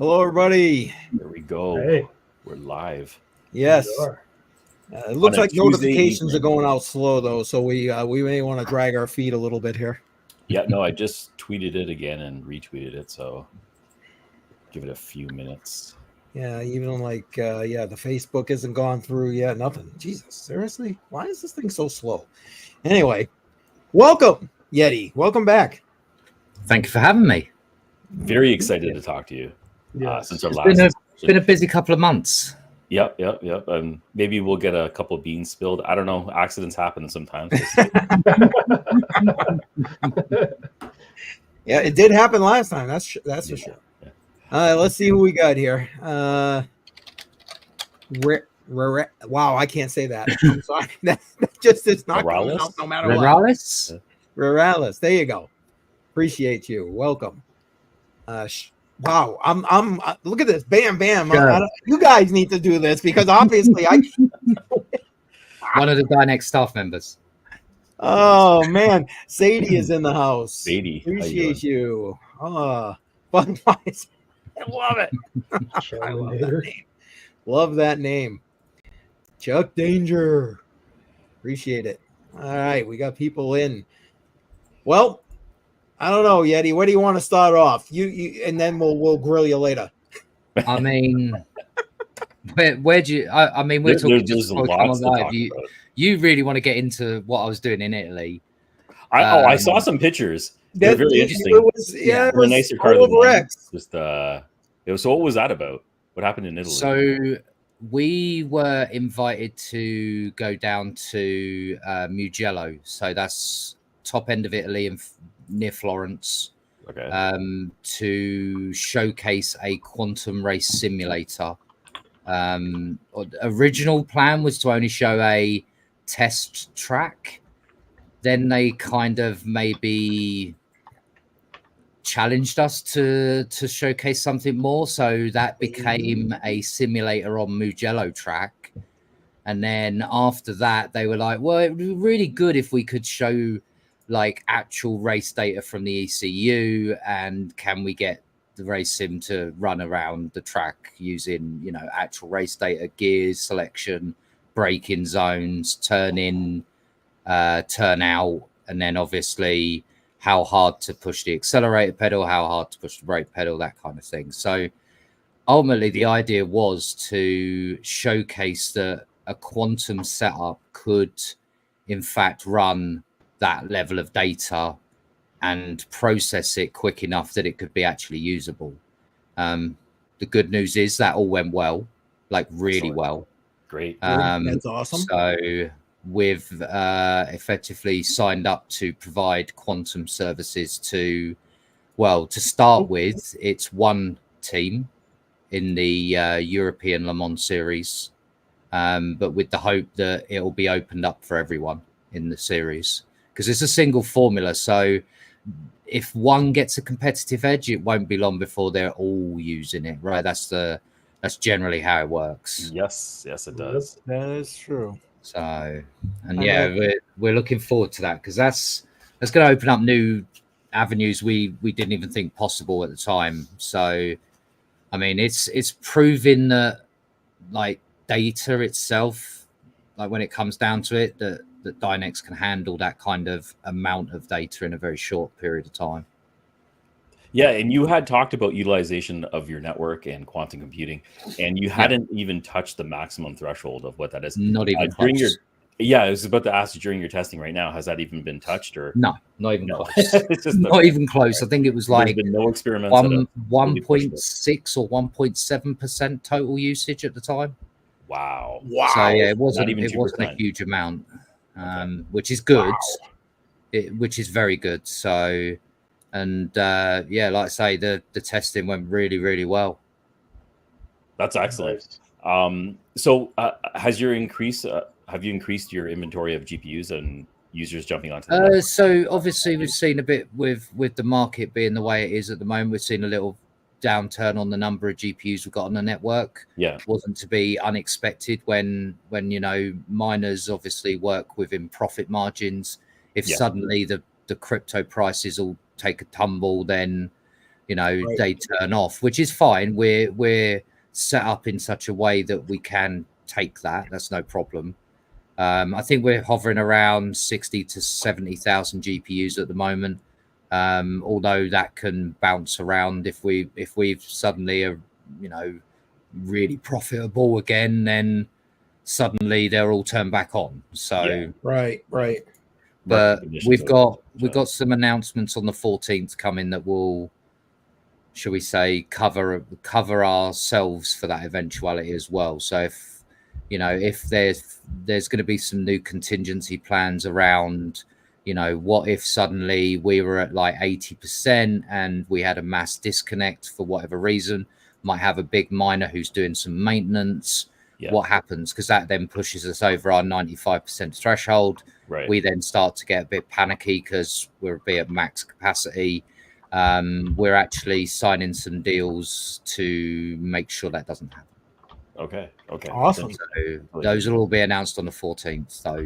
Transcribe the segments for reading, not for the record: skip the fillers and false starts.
Hello, everybody. There we go. Hey. We're live. Yes. It looks like Tuesday notifications evening. are going out slow, though, so we may want to drag our feet a little bit here. Yeah, no, I just tweeted it again and retweeted it, so give it a few minutes. Yeah, even like, the Facebook isn't gone through yet. Nothing. Jesus, seriously? Why is this thing so slow? Anyway, welcome, Yeti. Welcome back. Thank you for having me. Very excited to talk to you. Since our it's been a busy couple of months. Yep. Maybe we'll get a couple of beans spilled. I don't know. Accidents happen sometimes. Yeah, it did happen last time. That's for sure. Yeah. Let's see who we got here. Wow, I can't say that. I'm sorry. That just is not coming out no matter what. Rurales. There you go. Appreciate you. Welcome. Wow, I'm look at this. Bam, bam. Sure. You guys need to do this because obviously one of the DYNEX staff members. Oh man, Sadie is in the house. Sadie, appreciate you. Budweiser. I love it. I love that name. Love that name. Chuck Danger. Appreciate it. All right, we got people in. Well, I don't know, Yeti. Where do you want to start off? You and then we'll grill you later. I mean, where do you? I mean, we're talking just a lot live. You really want to get into what I was doing in Italy? I saw some pictures. They're very interesting. It was a nicer car than mine. Just so what was that about? What happened in Italy? So we were invited to go down to Mugello. So that's top end of Italy and near Florence. Okay. To showcase a quantum race simulator. Original plan was to only show a test track. Then they kind of maybe challenged us to showcase something more. So that became a simulator on Mugello track. And then after that, they were like, well, it would be really good if we could show like actual race data from the ECU, and can we get the race sim to run around the track using, actual race data, gears, selection, braking zones, turn in, turn out, and then obviously how hard to push the accelerator pedal, how hard to push the brake pedal, that kind of thing. So ultimately the idea was to showcase that a quantum setup could in fact run that level of data and process it quick enough that it could be actually usable. The good news is that all went well, like really well. Great. That's awesome. So we've effectively signed up to provide quantum services to start with, it's one team in the European Le Mans series, but with the hope that it will be opened up for everyone in the series. Because it's a single formula, so if one gets a competitive edge, it won't be long before they're all using it, right? That's generally how it works. Yes, it does. That is true. So, we're looking forward to that because that's going to open up new avenues we didn't even think possible at the time. So, I mean, it's proving that like data itself, like when it comes down to it, that DYNEX can handle that kind of amount of data in a very short period of time. Yeah, and you had talked about utilization of your network and quantum computing, and you hadn't even touched the maximum threshold of what that is. Not even during close. I was about to ask you during your testing right now, has that even been touched or no? Not even close. It's just not even close. Right. I think it was like been no experiments. 1.6 or 1.7% total usage at the time. Wow. So yeah, it wasn't a huge amount. Which is good. Wow. Which is very good. So, and like I say, the testing went really, really well. That's excellent. So, have you increased your inventory of GPUs and users jumping onto them? So obviously we've seen a bit with the market being the way it is at the moment. We've seen a little downturn on the number of GPUs we've got on the network. Yeah, wasn't to be unexpected when miners obviously work within profit margins. If suddenly the crypto prices all take a tumble, then they turn off, which is fine. We're set up in such a way that we can take that. That's no problem. I think we're hovering around 60 to 70,000 GPUs at the moment. Although that can bounce around if we've suddenly are, really profitable again, then suddenly they're all turned back on. So right. But we've got some announcements on the 14th coming that will, shall we say, cover ourselves for that eventuality as well. So if there's going to be some new contingency plans around, what if suddenly we were at like 80% and we had a mass disconnect for whatever reason, might have a big miner who's doing some maintenance. What happens? Because that then pushes us over our 95% threshold. Right. We then start to get a bit panicky because we'll be at max capacity. We're actually signing some deals to make sure that doesn't happen. Okay. Awesome. So those will all be announced on the 14th. So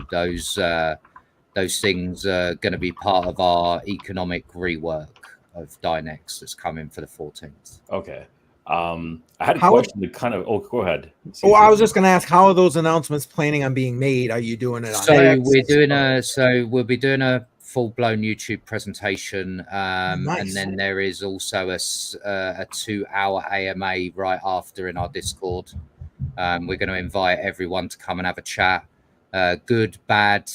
those things are going to be part of our economic rework of DYNEX that's coming for the 14th. Okay. I had a question to kind of. Oh, go ahead. I was just going to ask, how are those announcements planning on being made? Are you doing it on X? We'll be doing a full-blown YouTube presentation, Nice. and then there is also a 2-hour AMA right after in our Discord. We're going to invite everyone to come and have a chat, good, bad,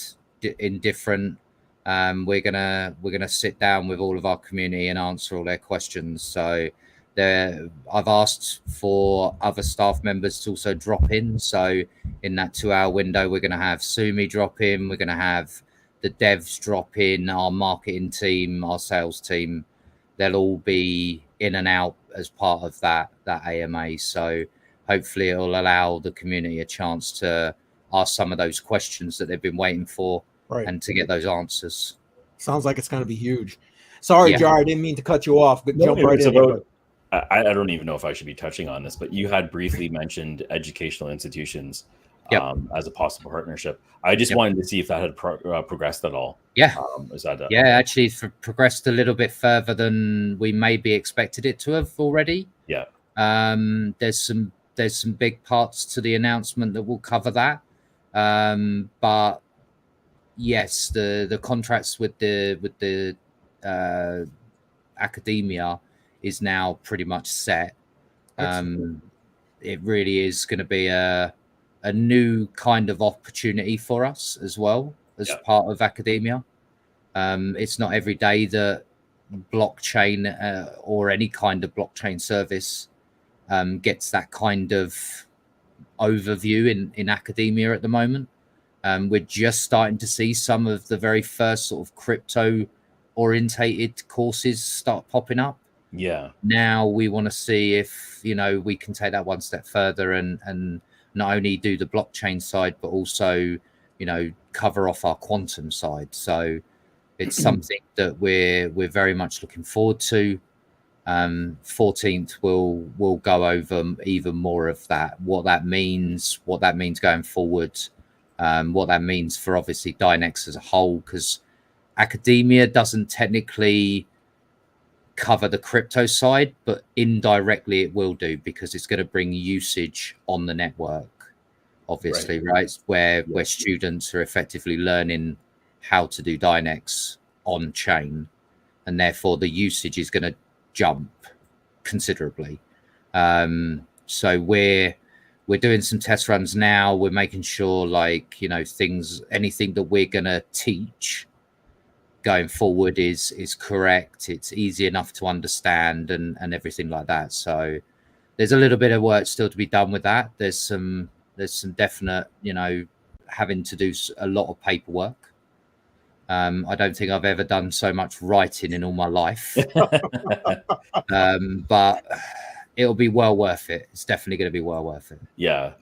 indifferent. We're gonna sit down with all of our community and answer all their questions. So I've asked for other staff members to also drop in. So in that 2-hour window, we're going to have Sumi drop in. We're going to have the devs drop in, our marketing team, our sales team. They'll all be in and out as part of that AMA. So hopefully it'll allow the community a chance to ask some of those questions that they've been waiting for and to get those answers. Sounds like it's going to be huge. Sorry, Jar, I didn't mean to cut you off, but jump right in. I don't even know if I should be touching on this, but you had briefly mentioned educational institutions as a possible partnership. I just wanted to see if that had progressed at all. Yeah. Is that actually it's progressed a little bit further than we maybe expected it to have already. Yeah. There's some big parts to the announcement that will cover that. But yes, the contracts with the academia is now pretty much set. It really is going to be a new kind of opportunity for us as well as part of academia. It's not every day that blockchain or any kind of blockchain service gets that kind of overview in academia at the moment. We're just starting to see some of the very first sort of crypto orientated courses start popping up. Yeah. Now we want to see if, we can take that one step further and not only do the blockchain side, but also, cover off our quantum side. So it's something that we're very much looking forward to. 14th we'll go over even more of that, what that means going forward, what that means for obviously DYNEX as a whole, because academia doesn't technically cover the crypto side, but indirectly it will do, because it's going to bring usage on the network, obviously, right? Where students are effectively learning how to do DYNEX on chain, and therefore the usage is going to jump considerably. So we're doing some test runs now. We're making sure, anything that we're going to teach going forward is correct. It's easy enough to understand and everything like that. So there's a little bit of work still to be done with that. There's some definite, having to do a lot of paperwork. I don't think I've ever done so much writing in all my life. But it'll be well worth it. It's definitely going to be well worth it. Yeah.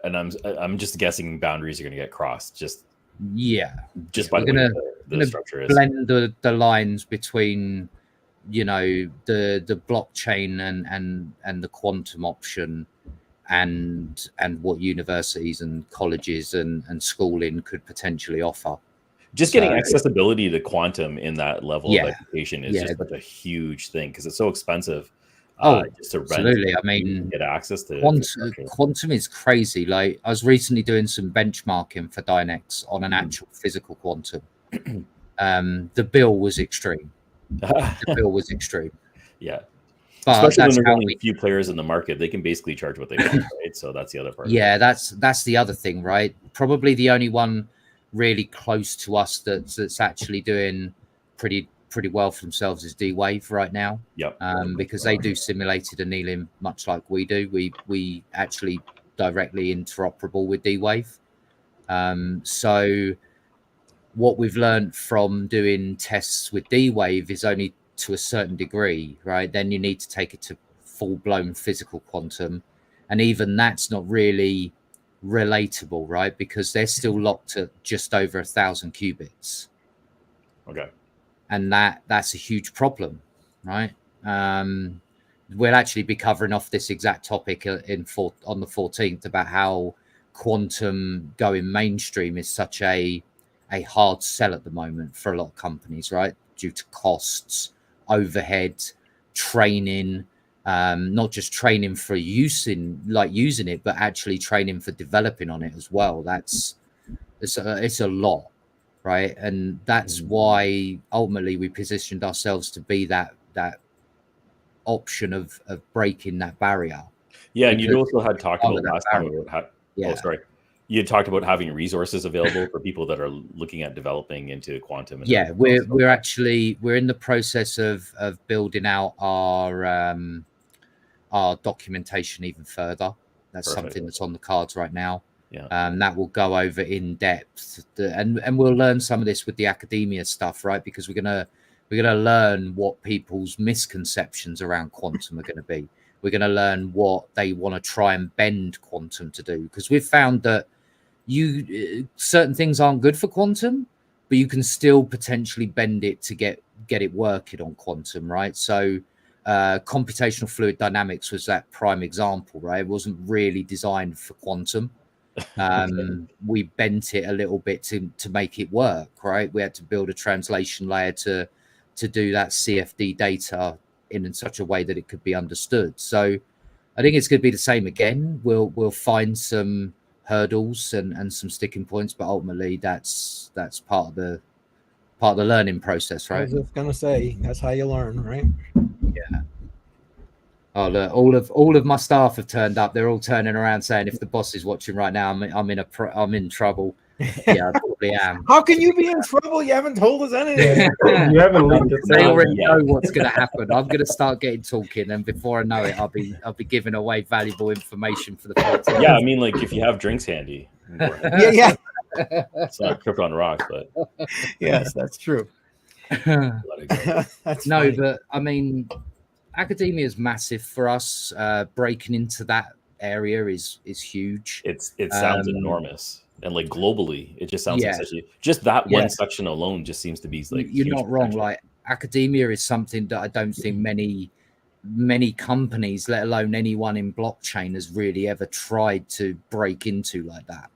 And I'm just guessing boundaries are going to get crossed. Just by the way the structure is. Blend the lines between, the blockchain and the quantum option and what universities and colleges and schooling could potentially offer. Just getting accessibility to quantum in that level of education is just such a huge thing because it's so expensive. Just to rent. Absolutely. I mean, get access to quantum is crazy. Like, I was recently doing some benchmarking for DYNEX on an actual physical quantum. The bill was extreme. Yeah. But especially when there's only a few players in the market, they can basically charge what they want, right? So that's the other part. Yeah, that's the other thing, right? Probably the only one really close to us that's actually doing pretty well for themselves is D-Wave right now. Yep. Because they do simulated annealing much like we do. We actually directly interoperable with D-Wave. So what we've learned from doing tests with D-Wave is only to a certain degree, right? Then you need to take it to full-blown physical quantum, and even that's not really relatable, right? Because they're still locked at just over 1,000 qubits. Okay. And that's a huge problem, right? We'll actually be covering off this exact topic on the 14th about how quantum going mainstream is such a hard sell at the moment for a lot of companies, right? Due to costs, overhead, training, not just training for using it, but actually training for developing on it as well. It's a lot. Right. And that's why ultimately we positioned ourselves to be that option of breaking that barrier. Yeah. And you also had talked about last time about you had talked about having resources available for people that are looking at developing into quantum. And we're in the process of building out our documentation even further. That's something that's on the cards right now. Yeah. That will go over in depth, and we'll learn some of this with the academia stuff, right? Because we're gonna learn what people's misconceptions around quantum are going to be. We're going to learn what they want to try and bend quantum to do, because we've found that certain things aren't good for quantum, but you can still potentially bend it to get it working on quantum, right? So computational fluid dynamics was that prime example, right? It wasn't really designed for quantum. We bent it a little bit to make it work, right? We had to build a translation layer to do that CFD data in such a way that it could be understood. So I think it's going to be the same again. We'll find some hurdles and some sticking points, but ultimately that's part of the learning process, right? I was just gonna say that's how you learn, right? Yeah. Oh, look, all of my staff have turned up. They're all turning around saying, if the boss is watching right now, I'm in trouble. Yeah, I probably am. How can you be in trouble? You haven't told us anything. You haven't leaked it. They already know what's going to happen. I'm going to start getting talking, and before I know it, I'll be giving away valuable information for the podcast. Yeah, I mean, like if you have drinks handy. Yeah. It's not crypto on rocks, but yes, that's true. That's no, funny. But I mean, academia is massive for us. Breaking into that area is huge. It sounds enormous, and like globally, it just sounds like just that one section alone just seems to be like you're not wrong. Like academia is something that I don't think many companies, let alone anyone in blockchain, has really ever tried to break into like that.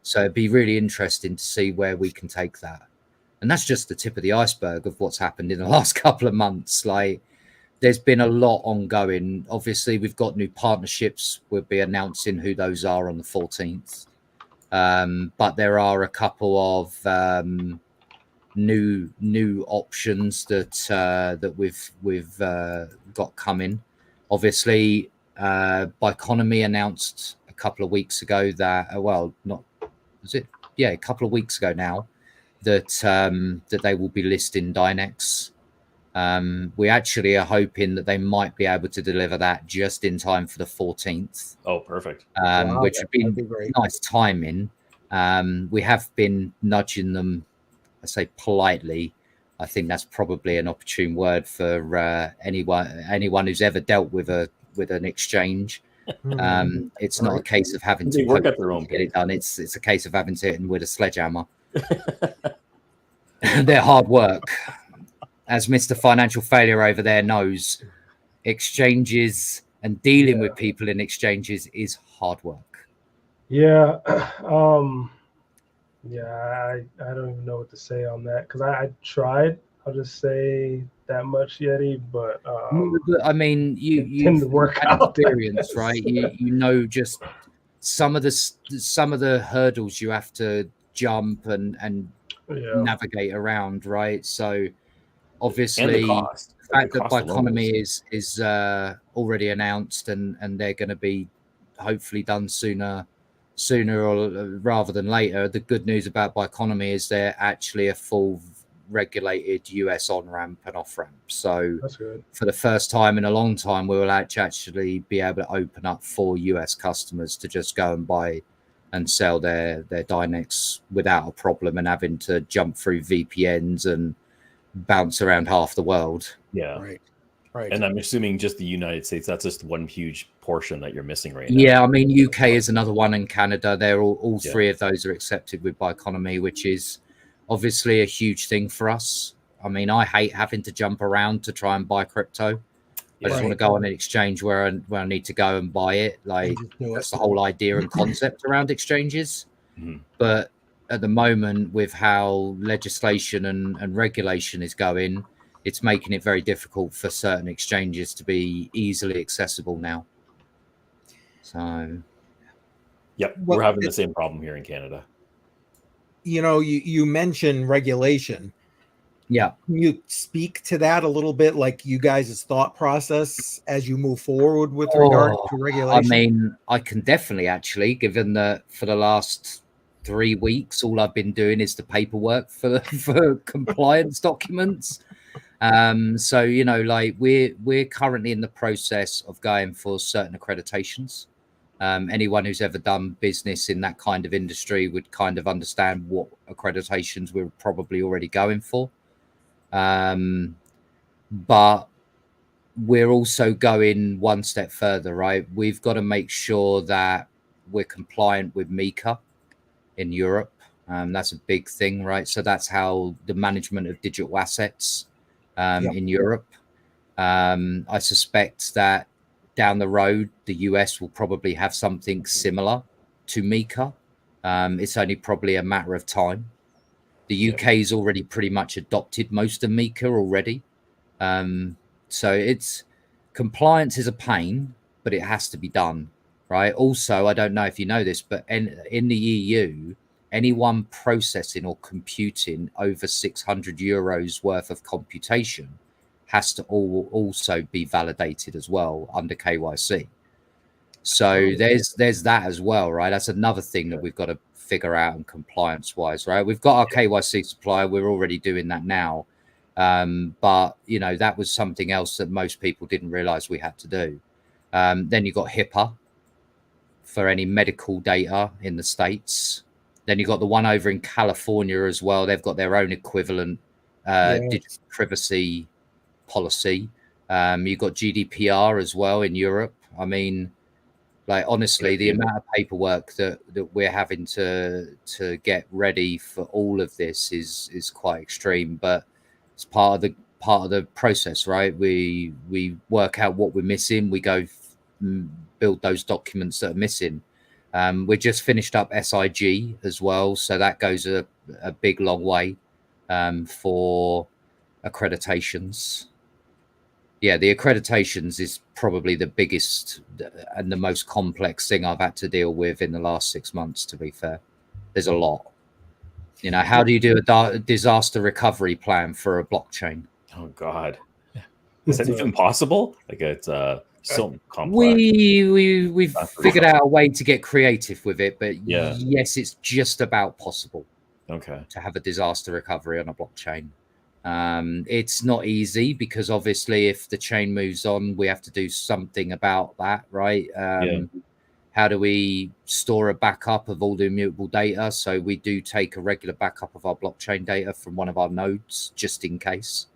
So it'd be really interesting to see where we can take that. And that's just the tip of the iceberg of what's happened in the last couple of months. Like, there's been a lot ongoing. Obviously, we've got new partnerships. We'll be announcing who those are on the 14th. But there are a couple of new options that we've got coming. Obviously, Biconomy announced a couple of weeks ago that a couple of weeks ago now that they will be listing DYNEX. We actually are hoping that they might be able to deliver that just in time for the 14th. Oh, perfect. Which would be nice timing. We have been nudging them, I say politely. I think that's probably an opportune word for anyone who's ever dealt with an exchange. It's not a case of having to work at their own get it done. It's a case of having to hit them with a sledgehammer. They're hard work. As Mr. Financial Failure over there knows, exchanges and dealing with people in exchanges is hard work. Yeah. Yeah, I don't even know what to say on that because I tried. I'll just say that much, Yeti, but I mean, tend you've to work had out, I experience, guess. right? You know just some of the hurdles you have to jump and Yeah. navigate around, right? So And the obviously, cost. the fact that Cost alone Biconomy is already announced and they're going to be hopefully done sooner or rather than later. The good news about Biconomy is they're actually a full regulated US on ramp and off ramp. So That's good. for the first time in a long time, we will actually be able to open up for US customers to just go and buy and sell their DYNEX without a problem and having to jump through VPNs and bounce around half the world. Yeah. Right. And I'm assuming just the United States, that's just one huge portion that you're missing right now. Yeah, I mean, UK is another one, and Canada. They're all three of those are accepted with Biconomy, which is obviously a huge thing for us. I mean, I hate having to jump around to try and buy crypto. I just want to go on an exchange where I need to go and buy it. Like, that's the whole idea and concept around exchanges. Mm-hmm. But at the moment, with how legislation and regulation is going, it's making it very difficult for certain exchanges to be easily accessible now. So, yep, we're having the same problem here in Canada. You know, you mentioned regulation. Yeah. Can you speak to that a little bit, like you guys' thought process as you move forward with regard to regulation? I mean, I can definitely actually, given that for the last 3 weeks, all I've been doing is the paperwork for compliance documents. So, you know, like we're currently in the process of going for certain accreditations. Anyone who's ever done business in that kind of industry would kind of understand what accreditations we're probably already going for. But we're also going one step further, right? We've got to make sure that we're compliant with MiCA in Europe. That's a big thing, right? So that's how the management of digital assets in Europe. I suspect that down the road, the US will probably have something similar to MiCA. It's only probably a matter of time. The UK's already pretty much adopted most of MiCA already. So it's compliance is a pain, but it has to be done, right? Also, I don't know if you know this, but in the EU, anyone processing or computing over 600 euros worth of computation has to also be validated as well under KYC. So there's that as well, right? That's another thing that we've got to figure out and compliance wise, right? We've got our KYC supplier. We're already doing that now. But, you know, that was something else that most people didn't realize we had to do. Then you've got HIPAA for any medical data in the States. Then you've got the one over in California as well. They've got their own equivalent digital privacy policy. You've got GDPR as well in Europe. I mean, like, honestly, the amount of paperwork that we're having to get ready for all of this is quite extreme, but it's part of the process, right? We work out what we're missing. We go build those documents that are missing. We just finished up SIG as well, so that goes a big long way for accreditations. Yeah, the accreditations is probably the biggest and the most complex thing I've had to deal with in the last 6 months, to be fair. There's a lot. You know, how do you do a disaster recovery plan for a blockchain? Oh, God. Is that even possible? Like, it's so complex. We've figured out a way to get creative with it, but yes, it's just about possible. Okay. To have a disaster recovery on a blockchain. It's not easy because obviously if the chain moves on, we have to do something about that, right? How do we store a backup of all the immutable data? So we do take a regular backup of our blockchain data from one of our nodes just in case.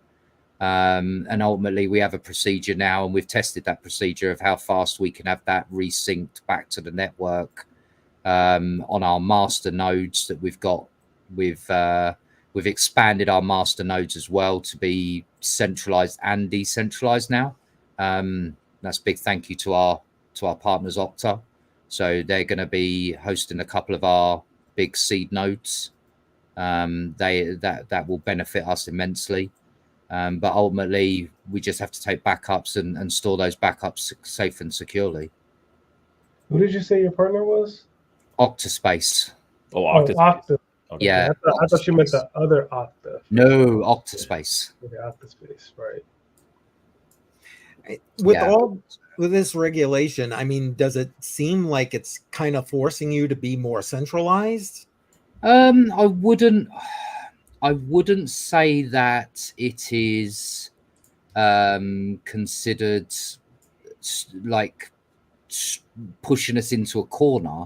And ultimately we have a procedure now, and we've tested that procedure of how fast we can have that resynced back to the network on our master nodes that we've got. We've expanded our master nodes as well to be centralized and decentralized now. That's a big thank you to our partners Okta. So they're going to be hosting a couple of our big seed nodes that will benefit us immensely. But ultimately, we just have to take backups and store those backups safe and securely. Who did you say your partner was? Octaspace. Oh, Oh, Octa. Okay. Yeah. I thought you meant the other Octa. No, Octaspace. Okay, Octaspace, right. With this regulation, I mean, does it seem like it's kind of forcing you to be more centralized? I wouldn't say that it is considered like pushing us into a corner.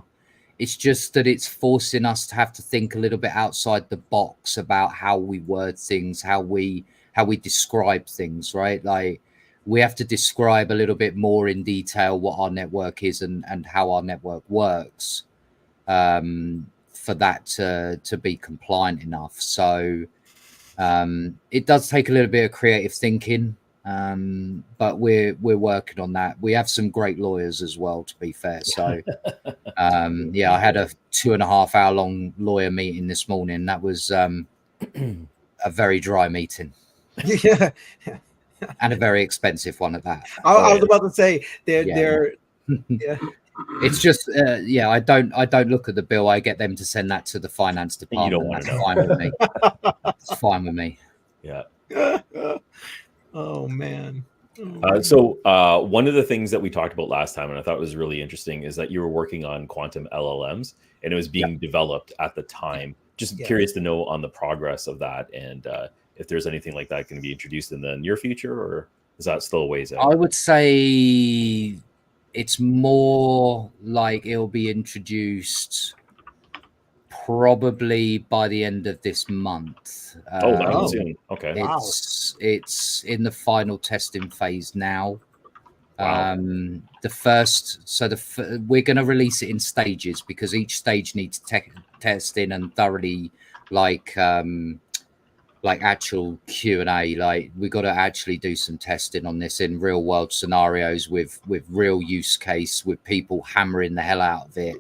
It's just that it's forcing us to have to think a little bit outside the box about how we word things, how we describe things, right? Like we have to describe a little bit more in detail what our network is and how our network works for that to be compliant enough. So it does take a little bit of creative thinking, but we're working on that. We have some great lawyers as well, to be fair. So yeah, I had a 2.5 hour long lawyer meeting this morning. That was a very dry meeting. Yeah. And a very expensive one at that. I was about to say they're yeah. It's just yeah, I don't look at the bill. I get them to send that to the finance department. You don't want That's to know. fine with me. It's fine with me. Yeah. Oh man. So one of the things that we talked about last time, and I thought was really interesting, is that you were working on quantum LLMs, and it was being developed at the time. Just curious to know on the progress of that, and if there's anything like that going to be introduced in the near future, or is that still a ways out? I would say it's more like it'll be introduced probably by the end of this month. Soon. Okay. It's in the final testing phase now. Wow. We're going to release it in stages because each stage needs testing and thoroughly like actual Q&A. Like we got to actually do some testing on this in real world scenarios with real use case, with people hammering the hell out of it.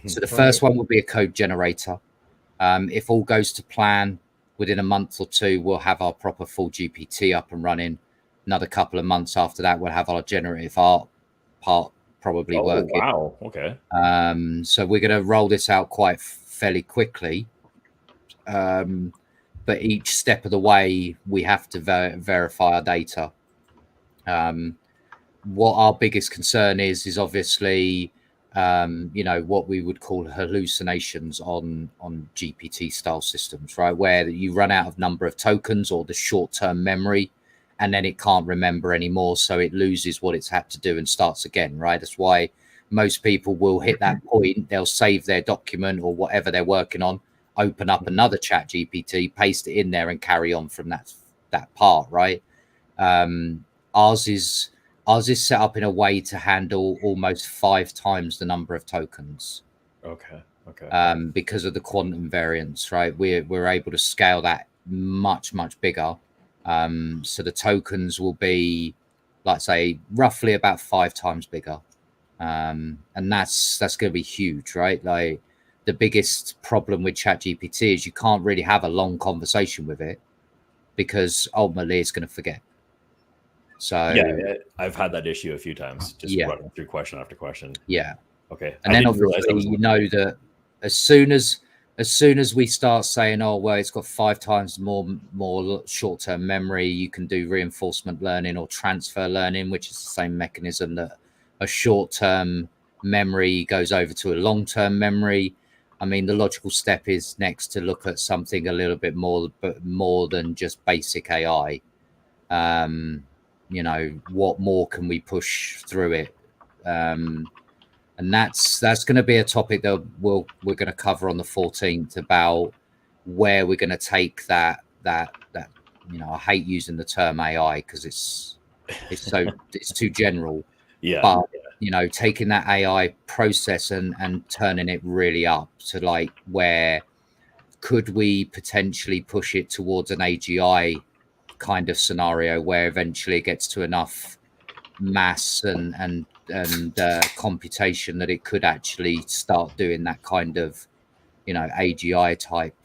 So the first one will be a code generator. If all goes to plan, within a month or two, we'll have our proper full GPT up and running. Another couple of months after that, we'll have our generative art part probably working. Wow. Okay. So we're going to roll this out quite fairly quickly. But each step of the way, we have to verify our data. What our biggest concern is obviously, what we would call hallucinations on GPT style systems, right? Where you run out of number of tokens or the short-term memory, and then it can't remember anymore. So it loses what it's had to do and starts again, right? That's why most people will hit that point. They'll save their document or whatever they're working on, open up another chat GPT, paste it in there and carry on from that part, right? Ours is set up in a way to handle almost 5 times the number of tokens. Okay. Because of the quantum variance, right? We're able to scale that much bigger. So the tokens will be, like say, roughly about 5 times bigger. And that's going to be huge, right? Like the biggest problem with ChatGPT is you can't really have a long conversation with it because ultimately it's going to forget. So yeah, I've had that issue a few times, just running through question after question. Yeah. Okay. And then obviously you know that as soon as we start saying, oh well, it's got 5 times more short-term memory, you can do reinforcement learning or transfer learning, which is the same mechanism that a short-term memory goes over to a long-term memory. I mean, the logical step is next to look at something a little bit more than just basic AI. What more can we push through it? And that's going to be a topic that we're going to cover on the 14th about where we're going to take that. I hate using the term AI because it's too general. Yeah. But taking that AI process and turning it really up to like where could we potentially push it towards an AGI kind of scenario where eventually it gets to enough mass and computation that it could actually start doing that kind of AGI type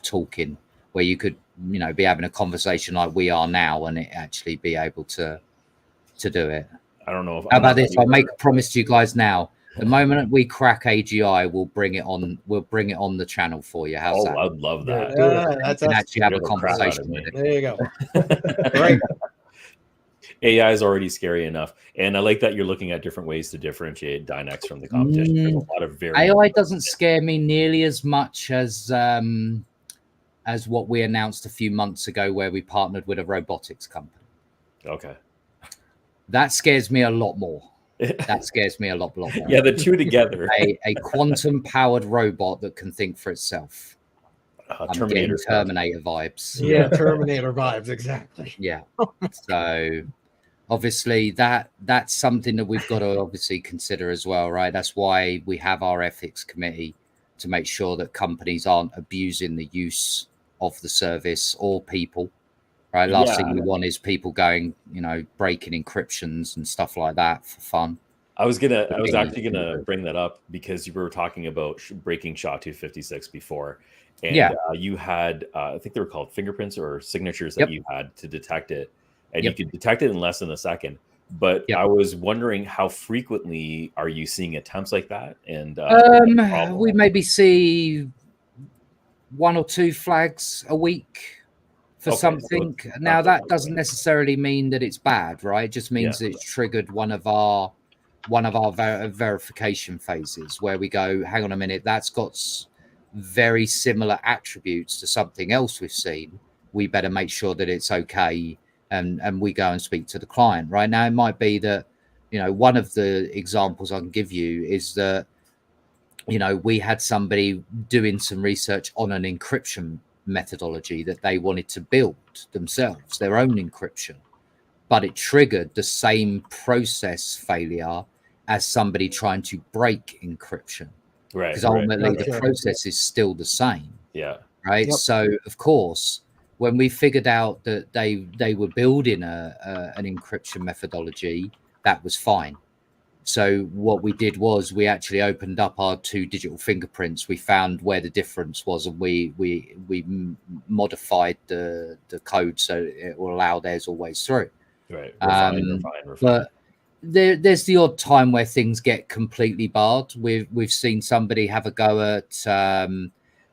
talking, where you could, you know, be having a conversation like we are now and it actually be able to do it. I don't know if how about this? I'll make a promise to you guys now. The moment we crack AGI, we'll bring it on. We'll bring it on the channel for you. How's that? I'd love that. That's you can us. actually have a You're the crap out conversation of me. with it. There you go. Right. AI is already scary enough, and I like that you're looking at different ways to differentiate DYNEX from the competition. There's a lot of AI doesn't scare me nearly as much as what we announced a few months ago, where we partnered with a robotics company. Okay. That scares me a lot more. That scares me a lot more. Yeah, the two together. A quantum-powered robot that can think for itself. I'm getting Terminator vibes. Yeah, Terminator vibes, exactly. Yeah. So obviously that's something that we've got to obviously consider as well, right? That's why we have our ethics committee, to make sure that companies aren't abusing the use of the service or people. Right. Last thing we want is people going, you know, breaking encryptions and stuff like that for fun. I was actually gonna bring that up because you were talking about breaking SHA-256 before, and you had I think they were called fingerprints or signatures that you had to detect it, and you could detect it in less than a second. But I was wondering, how frequently are you seeing attempts like that? And we maybe see 1 or 2 flags a week for something. So now that doesn't necessarily mean that it's bad, right? It just means that it's triggered one of our verification phases, where we go, hang on a minute, that's got very similar attributes to something else we've seen. We better make sure that it's okay, and we go and speak to the client. Right now, it might be that, you know, one of the examples I can give you is that, you know, we had somebody doing some research on an encryption methodology that they wanted to build themselves, their own encryption, but it triggered the same process failure as somebody trying to break encryption, right? Because ultimately the process is still the same. Right. So of course, when we figured out that they were building an encryption methodology, that was fine. So what we did was we actually opened up our 2 digital fingerprints. We found where the difference was, and we modified the code so it will allow theirs always through. Right. Refine. But there's the odd time where things get completely barred. We've seen somebody have a go at.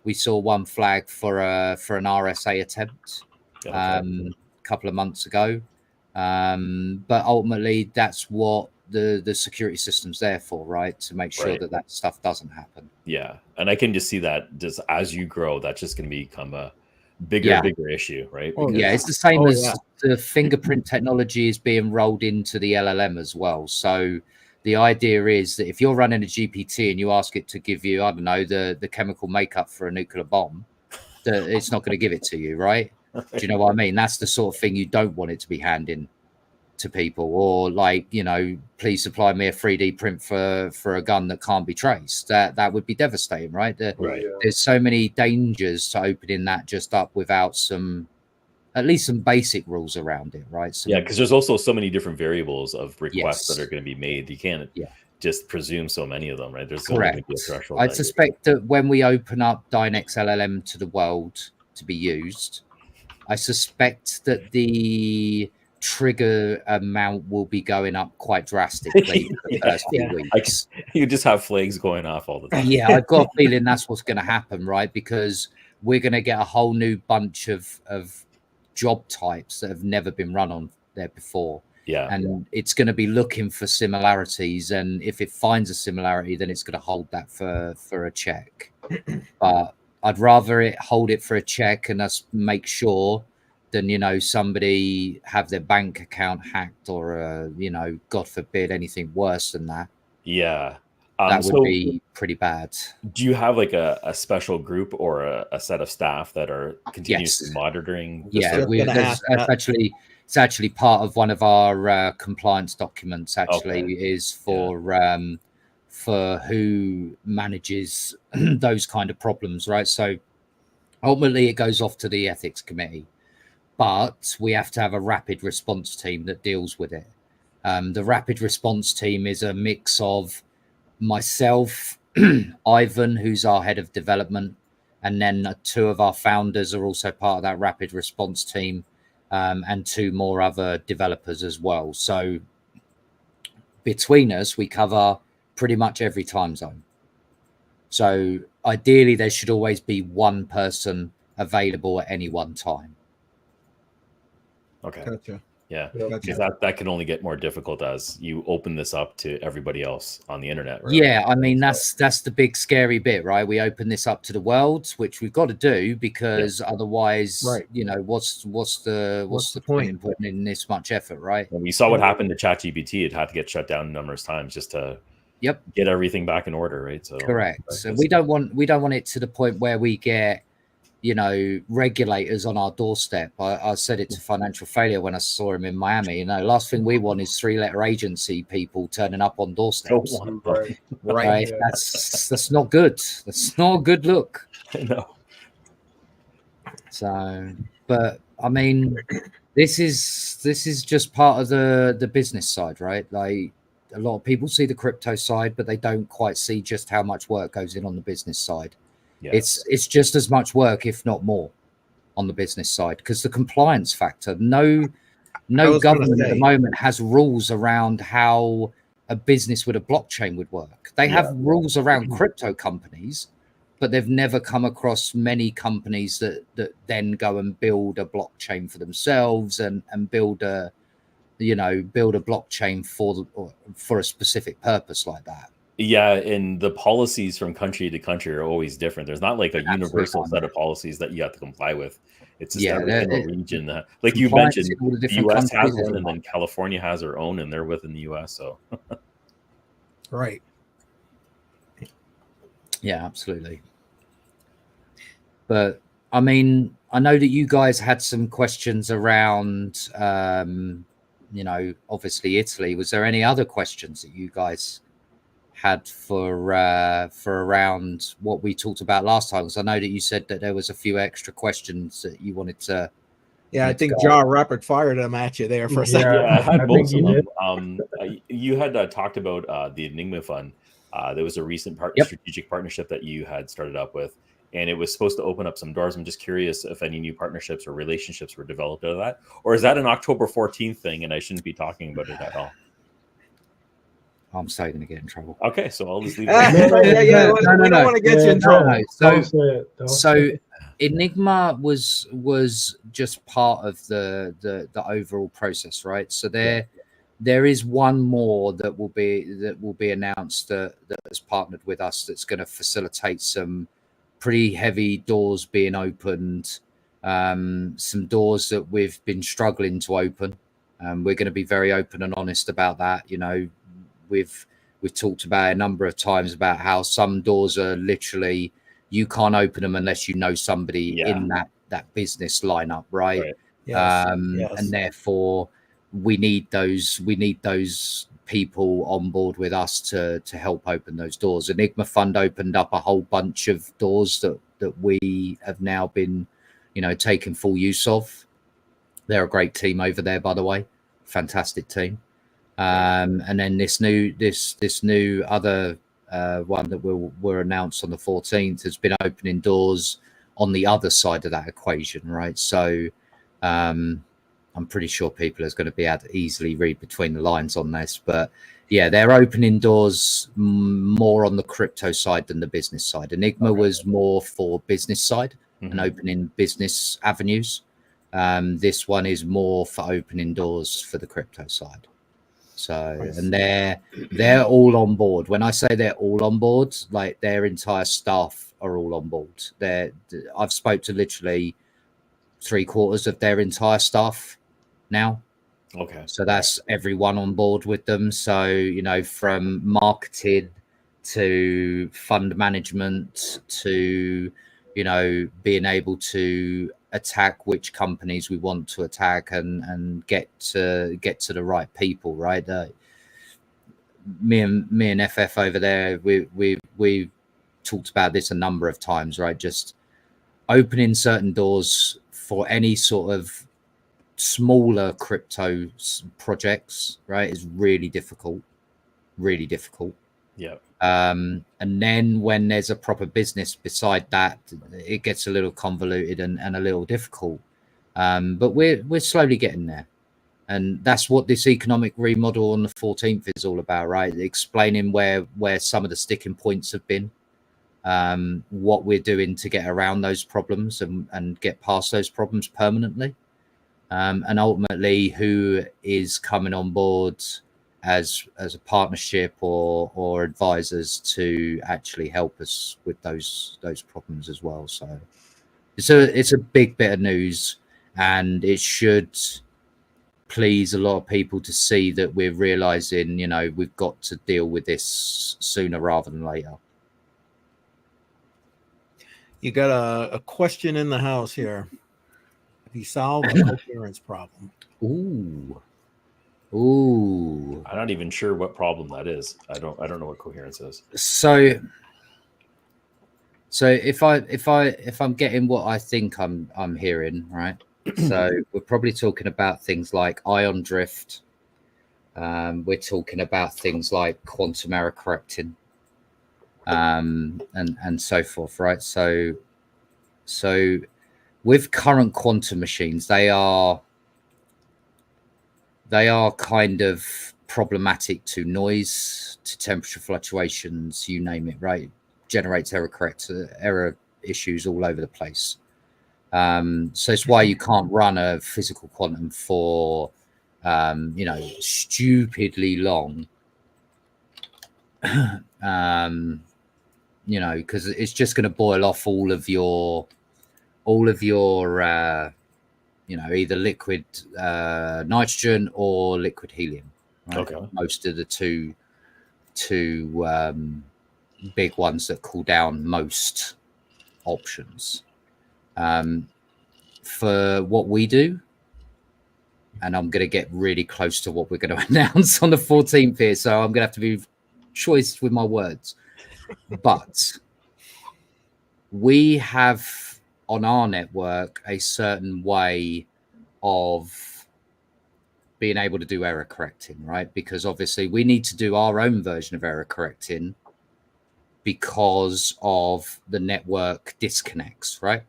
We saw one flag for an RSA attempt a couple of months ago. But ultimately, that's what the security system's there for, right? To make sure that stuff doesn't happen. Yeah, and I can just see that just as you grow, that's just going to become a bigger issue, right? Because, it's the same as the fingerprint technology is being rolled into the LLM as well. So the idea is that if you're running a GPT and you ask it to give you, I don't know, the chemical makeup for a nuclear bomb, it's not going to give it to you, right? Do you know what I mean? That's the sort of thing you don't want it to be handing to people, or like, you know, please supply me a 3D print for a gun that can't be traced. That would be devastating, right? There's so many dangers to opening that just up without at least some basic rules around it, right? Because there's also so many different variables of requests that are going to be made. You can't just presume so many of them, right? There's going to be a threshold. I suspect that when we open up DYNEX LLM to the world to be used, I suspect that the trigger amount will be going up quite drastically for the first few weeks. You just have flags going off all the time. Yeah, I've got a feeling that's what's going to happen, right? Because we're going to get a whole new bunch of job types that have never been run on there before. And it's going to be looking for similarities, and if it finds a similarity, then it's going to hold that for a check. But I'd rather it hold it for a check and us make sure than, you know, somebody have their bank account hacked, or you know, God forbid, anything worse than that. That would be pretty bad. Do you have like a special group or a set of staff that are continuously monitoring? It's actually part of one of our compliance documents. Is for who manages those kind of problems, right? So ultimately, it goes off to the ethics committee, but we have to have a rapid response team that deals with it. The rapid response team is a mix of myself, Ivan, who's our head of development, And then 2 of our founders are also part of that rapid response team, and 2 more other developers as well. So between us, we cover pretty much every time zone. So ideally, there should always be 1 person available at any one time. Okay. Gotcha. Yeah, Gotcha. because that can only get more difficult as you open this up to everybody else on the internet. Right? Yeah, I mean, that's the big scary bit, right? We open this up to the world, which we've got to do, because otherwise, Right. you know, what's the point in putting in this much effort, right? When we saw what happened to ChatGPT, it had to get shut down numerous times just to get everything back in order, right? So correct. So we don't want it to the point where we get, you know, regulators on our doorstep. I said it to Financial Failure when I saw him in Miami. You know, last thing we want is 3-letter agency people turning up on doorsteps. Right. Yeah. That's not good. That's not a good look. No. So, but I mean, this is just part of the business side, right? Like, a lot of people see the crypto side, but they don't quite see just how much work goes in on the business side. It's just as much work, if not more, on the business side, because the compliance factor. No government at the moment has rules around how a business with a blockchain would work. They have rules around crypto companies, but they've never come across many companies that then go and build a blockchain for themselves and build a blockchain for a specific purpose like that. Yeah, and the policies from country to country are always different. There's not like a universal set of policies that you have to comply with. It's just every single region. Like you mentioned, the US has one, and then California has their own, and they're within the US. So, right. Yeah, absolutely. But I mean, I know that you guys had some questions around, you know, obviously Italy. Was there any other questions that you guys had for around what we talked about last time? Because I know that you said that there was a few extra questions that you wanted to. Yeah, I think John rapid fired them at you there for a second. Yeah, I had most of them. You had talked about the Enigma fund. There was a recent strategic partnership that you had started up with, and it was supposed to open up some doors. I'm just curious if any new partnerships or relationships were developed out of that, or is that an October 14th thing, and I shouldn't be talking about it at all? I'm so going to get in trouble. Okay, so I'll just leave it. No. We don't want to get you in trouble. So Enigma was just part of the overall process, right? So there is one more that will be announced that has partnered with us, that's going to facilitate some pretty heavy doors being opened, some doors that we've been struggling to open. We're going to be very open and honest about that. You know, we've talked about a number of times about how some doors are literally, you can't open them unless you know somebody in that business lineup, right? Yes. And therefore we need those people on board with us to help open those doors. Enigma Fund opened up a whole bunch of doors that we have now been, you know, taking full use of. They're a great team over there, by the way, fantastic team. And then this new other one that were announced on the 14th has been opening doors on the other side of that equation, right? So I'm pretty sure people are going to be able to easily read between the lines on this, but yeah, they're opening doors more on the crypto side than the business side. Enigma was more for business side and opening business avenues. This one is more for opening doors for the crypto side. So, and they're all on board. When I say they're all on board, like their entire staff are all on board. I've spoke to literally 3/4 of their entire staff now. Okay. So that's everyone on board with them. So, you know, from marketing to fund management to, you know, being able to attack which companies we want to attack and get to the right people, right? Me and FF over there, we talked about this a number of times, right? Just opening certain doors for any sort of smaller crypto projects, right, is really difficult. Yeah. And then when there's a proper business beside that, it gets a little convoluted and a little difficult. But we're slowly getting there. And that's what this economic remodel on the 14th is all about, right? Explaining where some of the sticking points have been, what we're doing to get around those problems and get past those problems permanently. And ultimately who is coming on board as a partnership or advisors to actually help us with those problems as well. So it's a big bit of news, and it should please a lot of people to see that we're realizing, you know, we've got to deal with this sooner rather than later. You got a question in the house here. Have you solved the coherence problem? Ooh. I'm not even sure what problem that is. I don't know what coherence is. So if I'm getting what I think I'm hearing, right? So we're probably talking about things like ion drift. We're talking about things like quantum error correcting, and so forth, right? So with current quantum machines, they are kind of problematic to noise, to temperature fluctuations, you name it, right? Generates error issues all over the place. So it's why you can't run a physical quantum for, you know, stupidly long, you know, because it's just going to boil off all of your, you know, either liquid nitrogen or liquid helium. Right? Okay. Most of the two big ones that cool down most options. For what we do, and I'm going to get really close to what we're going to announce on the 14th here, so I'm going to have to be choice with my words. But we have on our network a certain way of being able to do error correcting, right? Because obviously we need to do our own version of error correcting because of the network disconnects, right?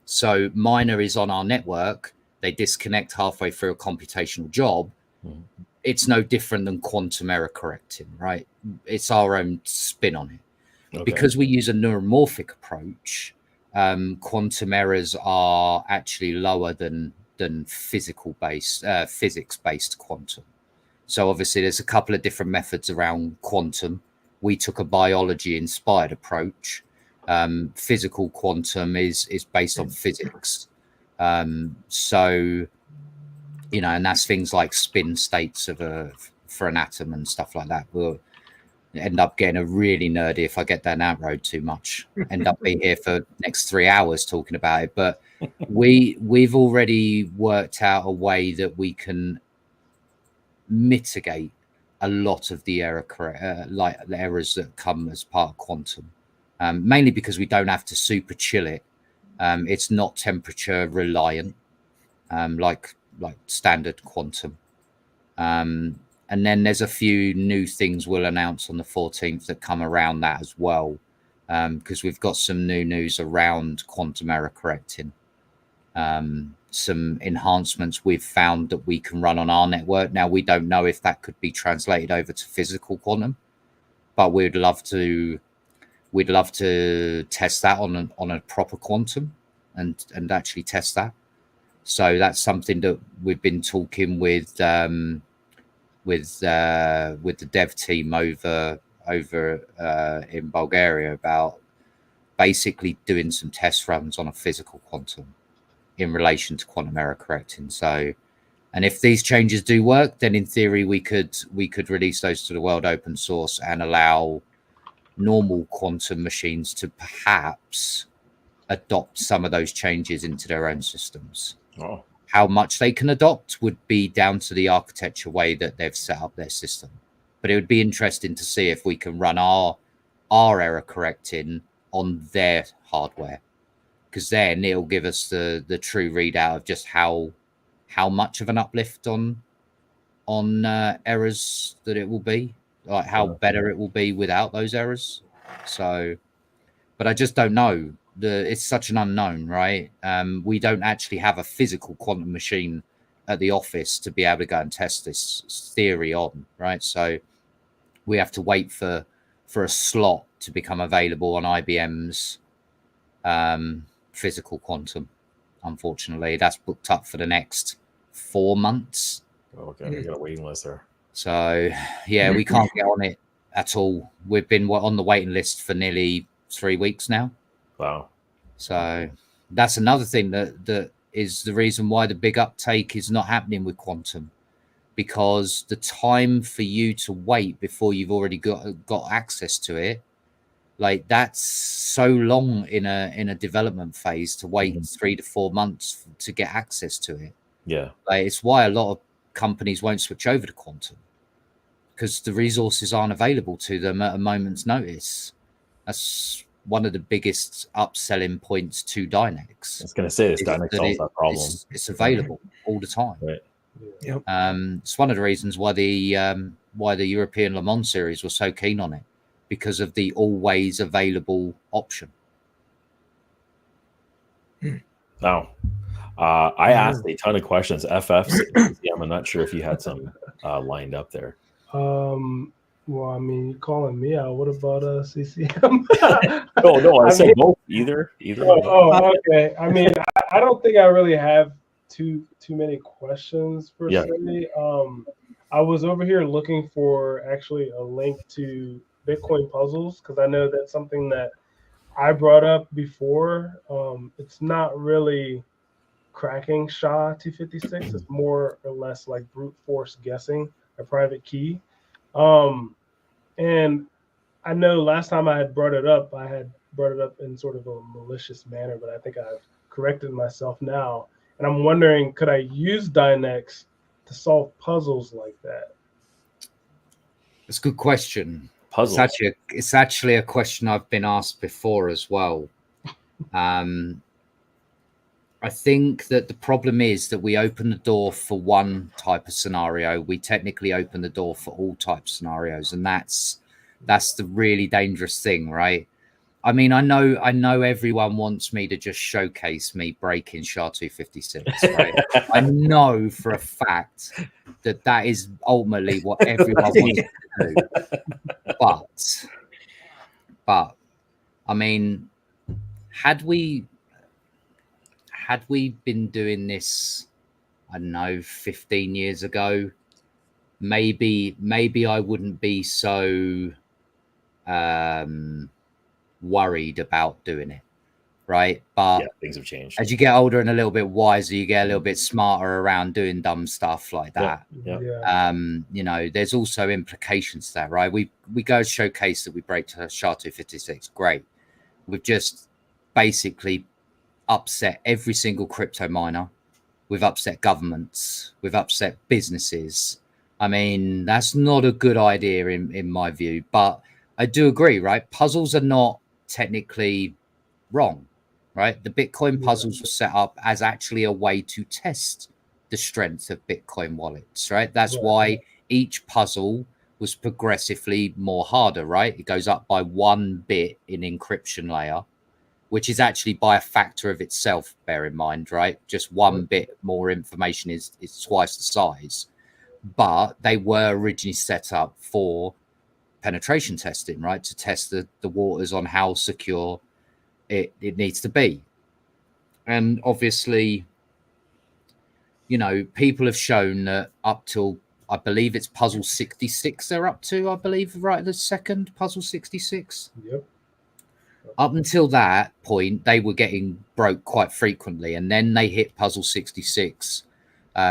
So miner is on our network. They disconnect halfway through a computational job. It's no different than quantum error correcting, right? It's our own spin on it. Okay. Because we use a neuromorphic approach, quantum errors are actually lower than physics-based quantum. So obviously there's a couple of different methods around quantum. We took a biology-inspired approach. Physical quantum is based on physics. So, you know, and that's things like spin states for an atom and stuff like that. We'll end up getting a really nerdy if I get down that road too much. End up being here for next 3 hours talking about it. But we've already worked out a way that we can mitigate a lot of the like the errors that come as part of quantum. Mainly because we don't have to super chill it. It's not temperature reliant, like standard quantum. And then there's a few new things we'll announce on the 14th that come around that as well, because we've got some new news around quantum error correcting. Some enhancements we've found that we can run on our network. Now, we don't know if that could be translated over to physical quantum, but we'd love to test that on a proper quantum and actually test that. So that's something that we've been talking with the dev team over in Bulgaria about basically doing some test runs on a physical quantum in relation to quantum error correcting. So, and if these changes do work, then in theory we could release those to the world open source and allow normal quantum machines to perhaps adopt some of those changes into their own systems. Oh. How much they can adopt would be down to the architecture way that they've set up their system. But it would be interesting to see if we can run our error correcting on their hardware, because then it'll give us the true readout of just how much of an uplift on errors that it will be. like how better it will be without those errors. So, but I just don't know. It's such an unknown, right? We don't actually have a physical quantum machine at the office to be able to go and test this theory on, right? So we have to wait for a slot to become available on IBM's physical quantum. Unfortunately, that's booked up for the next 4 months. Okay, we got a waiting list there. So yeah, we can't get on it at all. We've been on the waiting list for nearly 3 weeks now. Wow. So that's another thing that is the reason why the big uptake is not happening with quantum, because the time for you to wait before you've already got access to it, like that's so long in a development phase to wait 3 to 4 months to get access to it. Yeah. Like, it's why a lot of companies won't switch over to quantum, because the resources aren't available to them at a moment's notice. That's one of the biggest upselling points to DYNEX. I was going to say this, DYNEX solves that problem. It's available all the time. Right. Yep. It's one of the reasons why the European Le Mans series was so keen on it, because of the always available option. Now, I asked a ton of questions. FFs, I'm not sure if you had some lined up there. Well, I mean, you're calling me out. What about CCM? No, I said both. Either. Oh, okay. I mean, I don't think I really have too many questions per se. I was over here looking for actually a link to Bitcoin puzzles, because I know that's something that I brought up before. It's not really cracking SHA-256. It's more or less like brute force guessing a private key. And I know last time I had brought it up in sort of a malicious manner, but I think I've corrected myself now. And I'm wondering, could I use DYNEX to solve puzzles like that? It's a good question. Puzzles. It's actually a question I've been asked before as well. I think that the problem is that we open the door for one type of scenario. We technically open the door for all types of scenarios, and that's the really dangerous thing, right? I mean, I know everyone wants me to just showcase me breaking SHA-256, right? I know for a fact that is ultimately what everyone wants to do. But I mean, had we been doing this, I don't know, 15 years ago, maybe I wouldn't be so worried about doing it, right? But yeah, things have changed. As you get older and a little bit wiser, you get a little bit smarter around doing dumb stuff like that. Yeah. You know, there's also implications there, right? We go showcase that we break to SHA-256, great. We've just basically upset every single crypto miner. We've upset governments. We've upset businesses. I mean, that's not a good idea in my view, but I do agree, right? Puzzles are not technically wrong, right? The Bitcoin puzzles were set up as actually a way to test the strength of Bitcoin wallets, right? That's why each puzzle was progressively more harder, right? It goes up by 1 bit in encryption layer, which is actually by a factor of itself, bear in mind, right? Just 1 bit more information is twice the size. But they were originally set up for penetration testing, right? To test the waters on how secure it needs to be. And obviously, you know, people have shown that up till, I believe it's puzzle 66 they're up to, I believe, right? The second puzzle 66. Yep. Up until that point, they were getting broke quite frequently. And then they hit puzzle 66,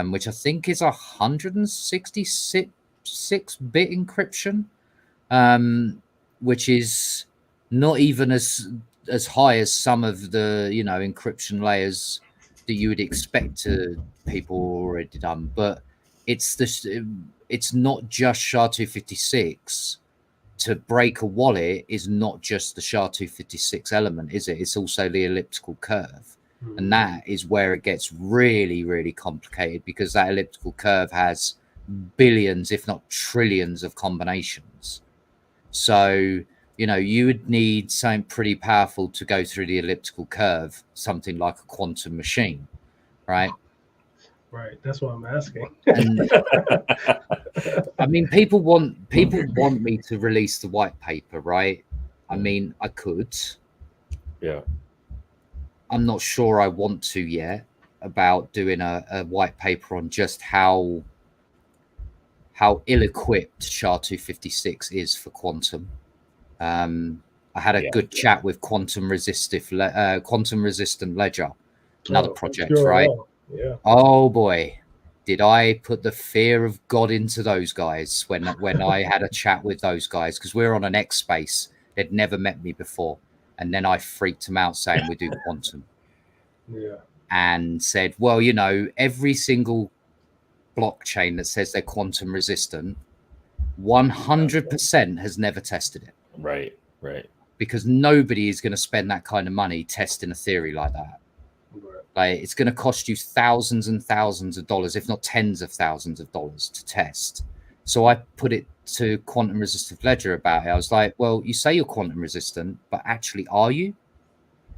which I think is 166-bit encryption, which is not even as high as some of the, you know, encryption layers that you would expect people already done. But it's not just SHA-256. To break a wallet is not just the SHA-256 element, is it? It's also the elliptical curve. And that is where it gets really, really complicated, because that elliptical curve has billions, if not trillions, of combinations. So, you know, you would need something pretty powerful to go through the elliptical curve, something like a quantum machine, right? Right. That's what I'm asking. And I mean, people want me to release the white paper, right? I mean, I could. Yeah. I'm not sure I want to yet about doing a white paper on just how ill-equipped SHA-256 is for quantum. I had a good chat with quantum resistant ledger, another project, right? Yeah. Oh boy, did I put the fear of God into those guys when I had a chat with those guys, because we're on an X space. They'd never met me before, and then I freaked them out saying we do quantum. Yeah. And said, well, you know, every single blockchain that says they're quantum resistant, 100% has never tested it. Right. Right. Because nobody is going to spend that kind of money testing a theory like that. Right. Like, it's going to cost you thousands and thousands of dollars, if not tens of thousands of dollars to test. So I put it to quantum resistive ledger about it. I was like, well, you say you're quantum resistant, but actually, are you?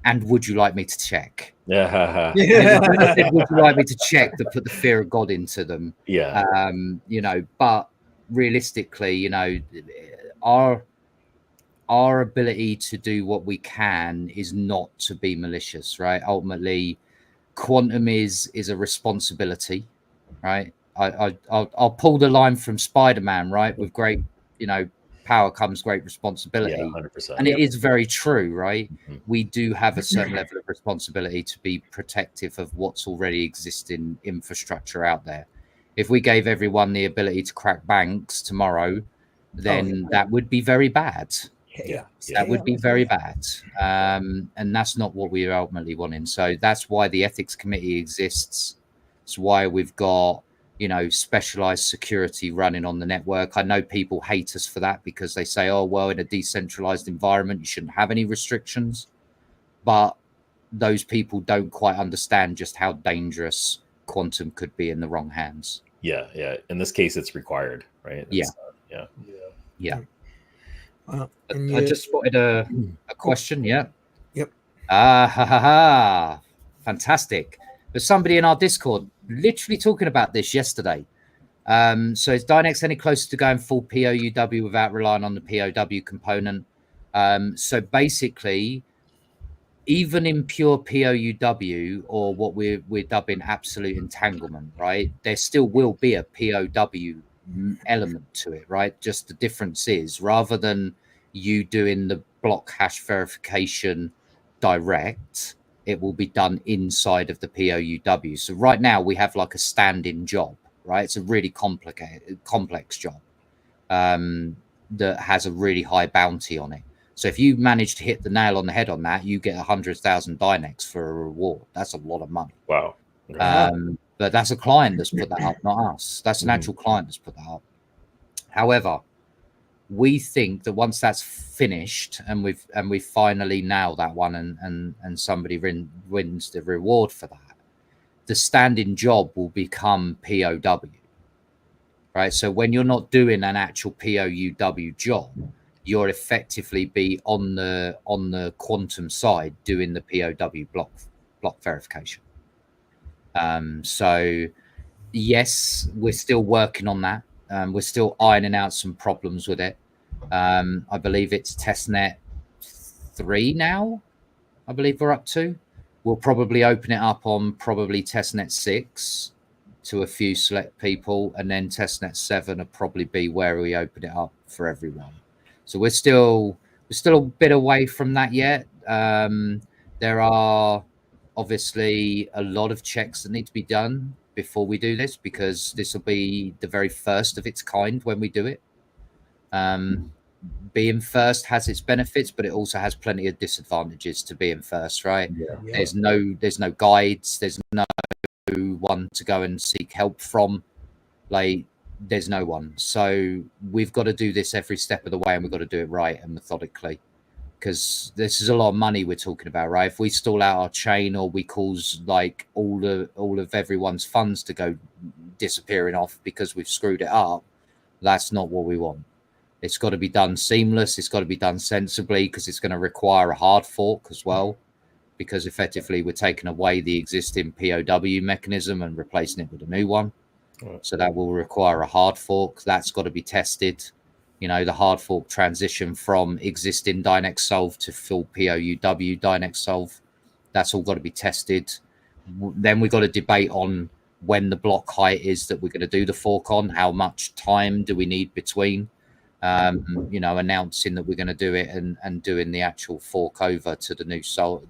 And would you like me to check? Yeah. I said, would you like me to check to put the fear of God into them? Yeah. You know, but realistically, you know, our ability to do what we can is not to be malicious, right? Ultimately, quantum is a responsibility, right? I'll pull the line from Spider-Man, right? With great, you know, power comes great responsibility. Yeah, 100%. And it is very true, right? Mhm. We do have a certain level of responsibility to be protective of what's already existing infrastructure out there. If we gave everyone the ability to crack banks tomorrow, then that would be very bad. That would be very bad. And that's not what we're ultimately wanting. So that's why the ethics committee exists. It's why we've got, you know, specialized security running on the network. I know people hate us for that because they say, oh, well, in a decentralized environment, you shouldn't have any restrictions. But those people don't quite understand just how dangerous quantum could be in the wrong hands. Yeah. Yeah. In this case, it's required, right? Yeah. I just spotted a question. Yeah. Yep. Fantastic. There's somebody in our Discord literally talking about this yesterday. So is DYNEX any closer to going full PoUW without relying on the PoW component? So basically, even in pure PoUW, or what we're dubbing absolute entanglement, right? There still will be a PoW element to it, right? Just the difference is, rather than you doing the block hash verification direct, it will be done inside of the PoUW. So right now we have like a stand-in job, right? It's a really complex job that has a really high bounty on it. So if you manage to hit the nail on the head on that, you get 100,000 DYNEX for a reward. That's a lot of money. Wow. But that's a client that's put that up, not us. That's an actual client that's put that up. However, we think that once that's finished and we've finally nailed that one and somebody wins the reward for that, the standing job will become PoW. Right. So when you're not doing an actual PoUW job, you're effectively be on the quantum side doing the PoW block verification. So yes, we're still working on that. We're still ironing out some problems with it. I believe it's testnet 3 now. I believe we're up to. We'll probably open it up on probably testnet 6 to a few select people, and then testnet 7 will probably be where we open it up for everyone. So we're still a bit away from that yet. There are obviously a lot of checks that need to be done before we do this, because this will be the very first of its kind when we do it. Being first has its benefits, but it also has plenty of disadvantages to being first, right? There's no guides, there's no one to go and seek help from. Like, there's no one. So we've got to do this every step of the way, and we've got to do it right and methodically, because this is a lot of money we're talking about, right? If we stall out our chain, or we cause like all of everyone's funds to go disappearing off because we've screwed it up, that's not what we want. It's got to be done seamless. It's got to be done sensibly, because it's going to require a hard fork as well, because effectively we're taking away the existing PoW mechanism and replacing it with a new one. So that will require a hard fork. That's got to be tested. You know, the hard fork transition from existing DYNEX solve to full PoUW DYNEX solve. That's all got to be tested. Then we've got to debate on when the block height is that we're going to do the fork on. How much time do we need between, you know, announcing that we're going to do it and doing the actual fork over to the new solve.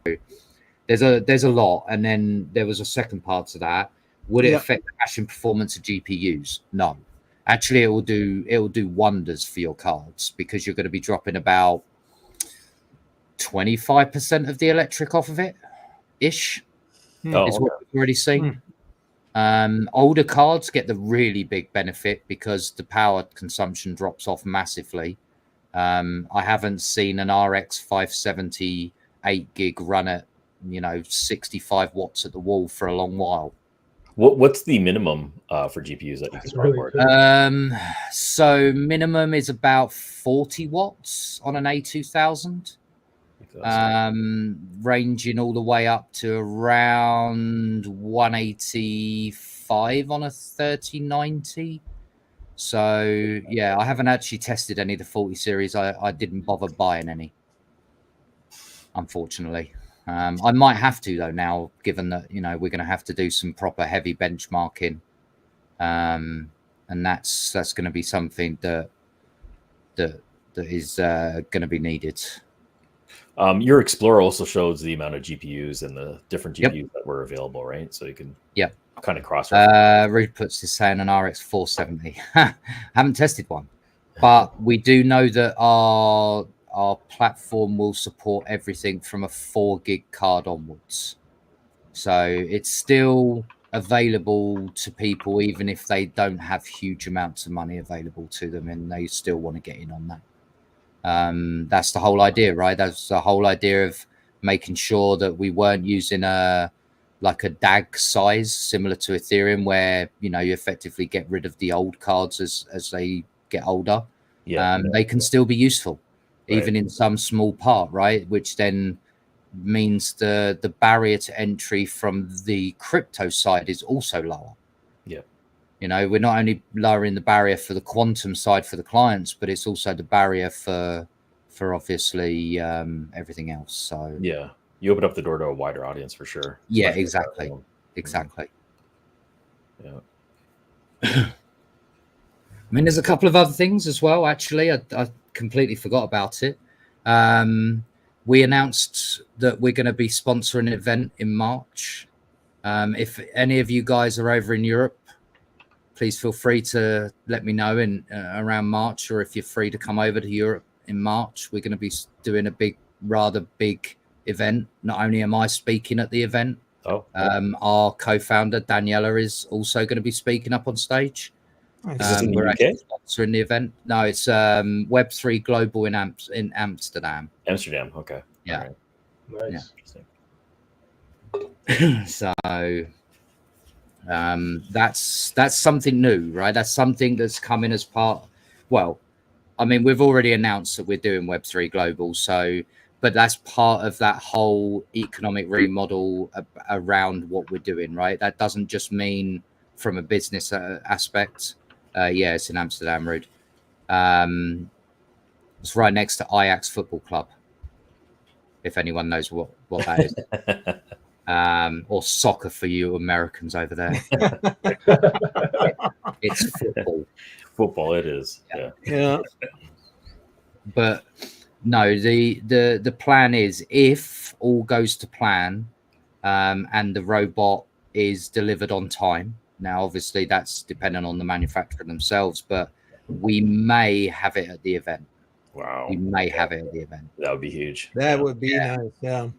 There's a lot. And then there was a second part to that. Would it affect the hashing performance of GPUs? No. Actually, it will do wonders for your cards, because you're going to be dropping about 25% of the electric off of it, ish. Is what we've already seen. Older cards get the really big benefit because the power consumption drops off massively. I haven't seen an RX 570 8 gig run at 65 watts at the wall for a long while. What's the minimum for GPUs that you can support? So minimum is about 40 watts on an A2000, ranging all the way up to around 185 on a 3090. So yeah, I haven't actually tested any of the 40 series. I didn't bother buying any, unfortunately. I might have to though now, given that we're going to have to do some proper heavy benchmarking, and that's going to be something that is going to be needed. Your Explorer also shows the amount of GPUs and the different GPUs that were available, right? So you can kind of cross. Rude puts is saying an RX 470. Haven't tested one, but we do know that our platform will support everything from a 4 gig card onwards. So it's still available to people, even if they don't have huge amounts of money available to them and they still want to get in on that. That's the whole idea, right? That's the whole idea of making sure that we weren't using a DAG size similar to Ethereum, where you effectively get rid of the old cards as they get older. They can still be useful. Even in some small part, right? Which then means the barrier to entry from the crypto side is also lower. We're not only lowering the barrier for the quantum side for the clients, but it's also the barrier for obviously everything else. So you open up the door to a wider audience for sure. Yeah, exactly. Yeah. I mean, there's a couple of other things as well. Actually, I completely forgot about it. We announced that we're going to be sponsoring an event in March. If any of you guys are over in Europe, please feel free to let me know around March, or if you're free to come over to Europe in March. We're going to be doing a rather big event. Not only am I speaking at the event, our co-founder Daniela is also going to be speaking up on stage. We're actually sponsoring the event. No, it's Web3 Global in Amsterdam. Amsterdam, okay. Yeah. Right. Nice. Yeah. So that's something new, right? That's something that's coming as part. Well, I mean, we've already announced that we're doing Web3 Global, but that's part of that whole economic remodel around what we're doing, right? That doesn't just mean from a business aspect. It's in Amsterdam, Rude. It's right next to Ajax Football Club, if anyone knows what that is. Or soccer for you Americans over there. It's football. Football, it is. Yeah. But no, the plan is, if all goes to plan, and the robot is delivered on time. Now, obviously, that's dependent on the manufacturer themselves, but we may have it at the event. Wow. We may have it at the event. That would be huge. That would be nice. Yeah.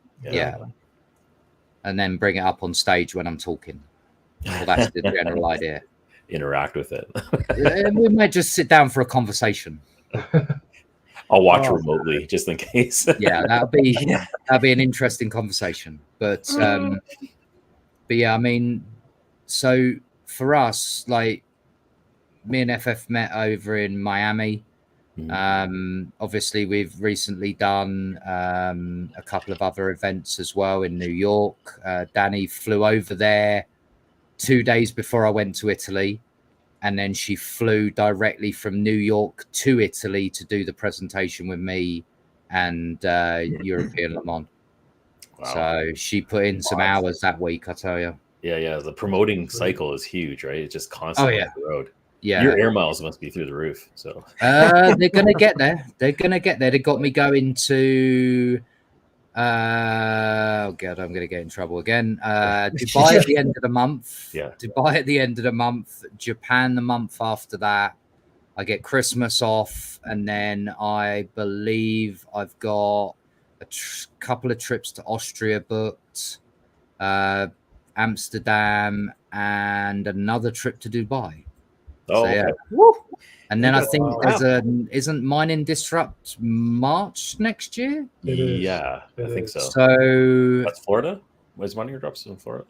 And then bring it up on stage when I'm talking. Well, that's the general idea. Interact with it. We might just sit down for a conversation. I'll watch remotely just in case. Yeah, that'd be an interesting conversation. But yeah, I mean, so for us, like, me and FF met over in Miami. Obviously, we've recently done a couple of other events as well in New York. Danny flew over there 2 days before I went to Italy, and then she flew directly from New York to Italy to do the presentation with me and European Le Mans. Wow. So she put in some hours that week, I tell you. Yeah. The promoting cycle is huge, right? It's just constantly on the road. Yeah, your air miles must be through the roof. So they're gonna get there. They got me going to oh god, I'm gonna get in trouble again. Dubai at the end of the month. Yeah. Dubai at the end of the month. Japan the month after that. I get Christmas off, and then I believe I've got a couple of trips to Austria booked, Amsterdam, and another trip to Dubai. Oh, so, yeah. Okay. And then I think there's isn't Mining Disrupt March next year? Yeah, I think so. So that's Florida? Where's Mining Drops in Florida?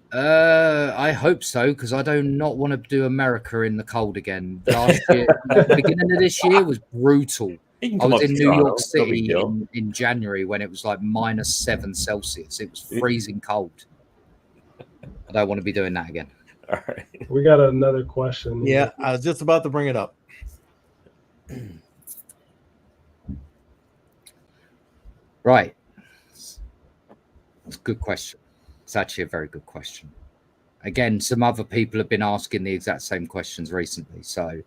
I hope so, because I do not want to do America in the cold again. Last year, the beginning of this year was brutal. I was in New York City in January when it was like -7 Celsius. It was freezing cold. I don't want to be doing that again. All right. We got another question. Yeah, I was just about to bring it up. Right. It's a good question. It's actually a very good question. Again, some other people have been asking the exact same questions recently. So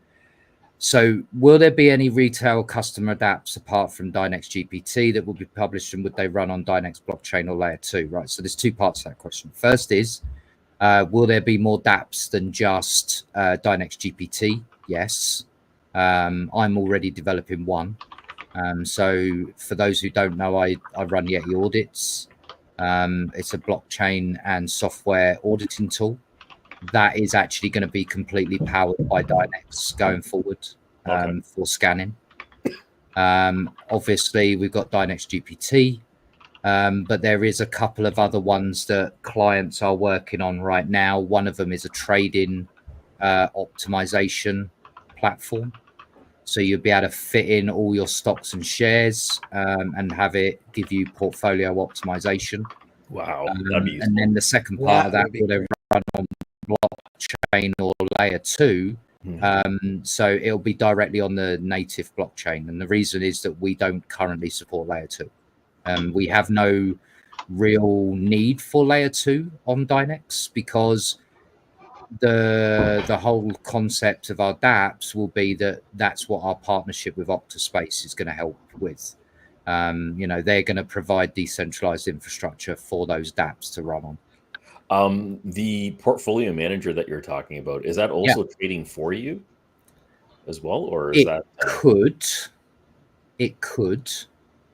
will there be any retail customer dApps apart from DYNEX GPT that will be published, and would they run on DYNEX blockchain or layer 2? Right. So there's two parts to that question. First is, will there be more dApps than just DYNEX GPT? Yes. I'm already developing one. So for those who don't know, I run Yeti Audits. It's a blockchain and software auditing tool that is actually going to be completely powered by DYNEX going forward for scanning. Obviously, we've got DYNEX GPT, but there is a couple of other ones that clients are working on right now. One of them is a trading optimization platform. So you'll be able to fit in all your stocks and shares and have it give you portfolio optimization. Wow. And then the second part of that will they run on blockchain or layer 2. So it'll be directly on the native blockchain. And the reason is that we don't currently support layer 2. We have no real need for layer 2 on DYNEX, because the whole concept of our dApps will be that's what our partnership with Octaspace is going to help with. They're going to provide decentralized infrastructure for those dApps to run on. The portfolio manager that you're talking about, is that also trading for you as well, or is that it could.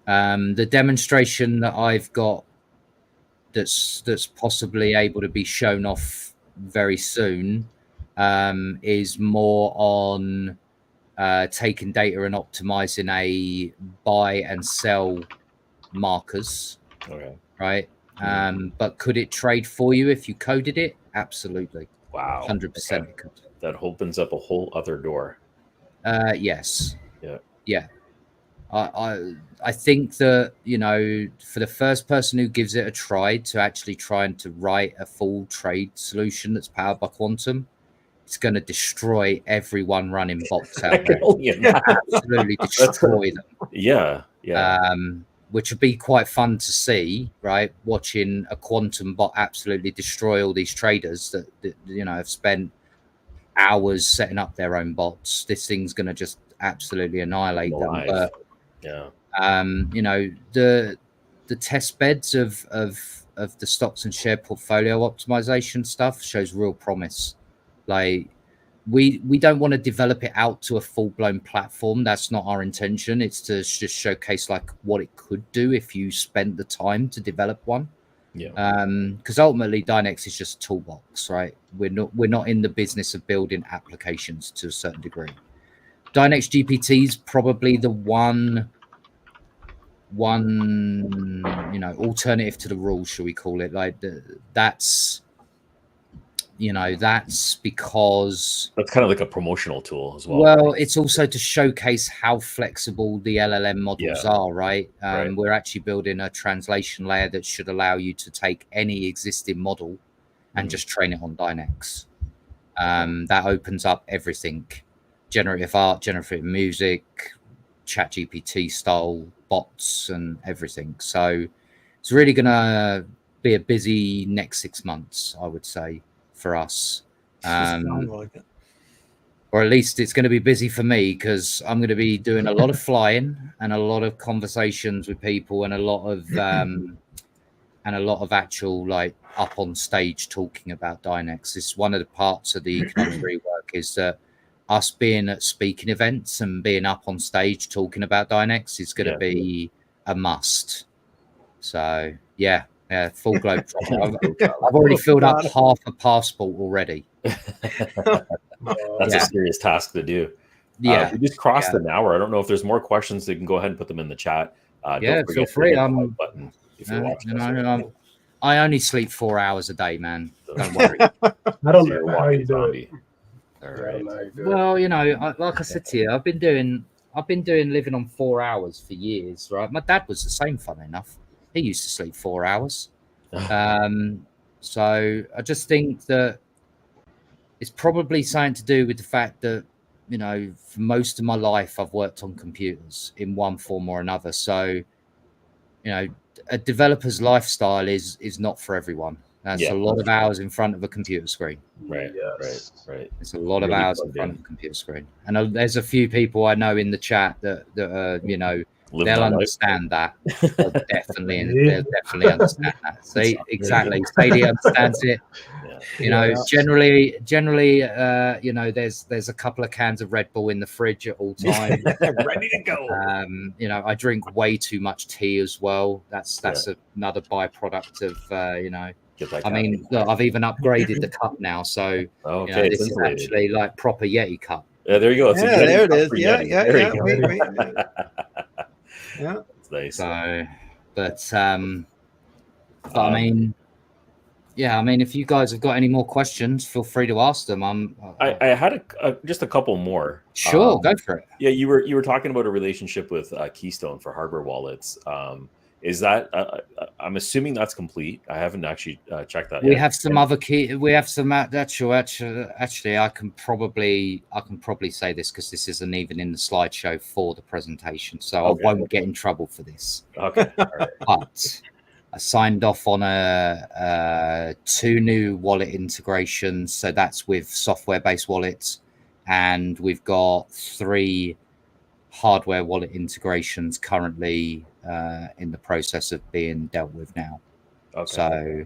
The demonstration that I've got that's possibly able to be shown off very soon is more on taking data and optimizing a buy and sell markers. Okay. Right. But could it trade for you if you coded it? Absolutely. Wow. 100% it could. That opens up a whole other door. Yes. Yeah. I think that, for the first person who gives it a try to actually trying to write a full trade solution that's powered by quantum, it's going to destroy everyone running bots out there. Absolutely destroy them. Yeah. Which would be quite fun to see, right? Watching a quantum bot absolutely destroy all these traders that have spent hours setting up their own bots. This thing's going to just absolutely annihilate them. But the test beds of the stocks and share portfolio optimization stuff shows real promise. Like we don't want to develop it out to a full-blown platform. That's not our intention. It's to just showcase like what it could do if you spent the time to develop one. Because ultimately DYNEX is just a toolbox, right? We're not in the business of building applications to a certain degree. DYNEX GPT is probably the one alternative to the rules, shall we call it? Like that's you know, that's because that's kind of like a promotional tool as well. Well, it's also to showcase how flexible the LLM models are, right? We're actually building a translation layer that should allow you to take any existing model and just train it on DYNEX. That opens up everything: generative art, generative music, ChatGPT style bots, and everything. So it's really going to be a busy next 6 months, I would say, for us. Or at least it's going to be busy for me, because I'm going to be doing a lot of flying and a lot of conversations with people and a lot of actual, like, up on stage talking about DYNEX. It's one of the parts of the economic rework, is that us being at speaking events and being up on stage talking about DYNEX is going to be a must. So yeah, full globe. I've already filled up half a passport already. That's a serious task to do. Yeah, we just crossed an hour. I don't know if there's more questions. So you can go ahead and put them in the chat. Don't feel free. Button if you're watching. I only sleep 4 hours a day, man. Don't worry. I don't know how you do it. All right. Well, you know, like I said to you, I've been doing living on 4 hours for years, right? My dad was the same, fun enough. He used to sleep 4 hours. So I just think that it's probably something to do with the fact that, you know, for most of my life, I've worked on computers in one form or another. So, you know, a developer's lifestyle is not for everyone. That's a lot of hours in front of a computer screen. Right. It's a lot of hours in front of a computer screen. And there's a few people I know in the chat that you know, they'll understand that. They'll definitely understand that. See, exactly. Sadie understands it. You know, generally, you know, there's a couple of cans of Red Bull in the fridge at all times, ready to go. You know, I drink way too much tea as well. That's another byproduct of you know. I mean, look, I've even upgraded the cup now, so you know, this is actually like proper Yeti cup. Yeah, there you go. There it is. Yeah. Yeah, it's nice. So, but I mean, yeah, I mean, if you guys have got any more questions, feel free to ask them. I had just a couple more. Sure, go for it. Yeah, you were talking about a relationship with Keystone for hardware wallets. Is that I'm assuming that's complete? I haven't actually checked that yet. We have some other we have some actually. I can probably say this because this isn't even in the slideshow for the presentation, so I won't get in trouble for this. Okay, all right. But I signed off on a 2 new wallet integrations, so that's with software-based wallets, and we've got 3 hardware wallet integrations currently in the process of being dealt with now. So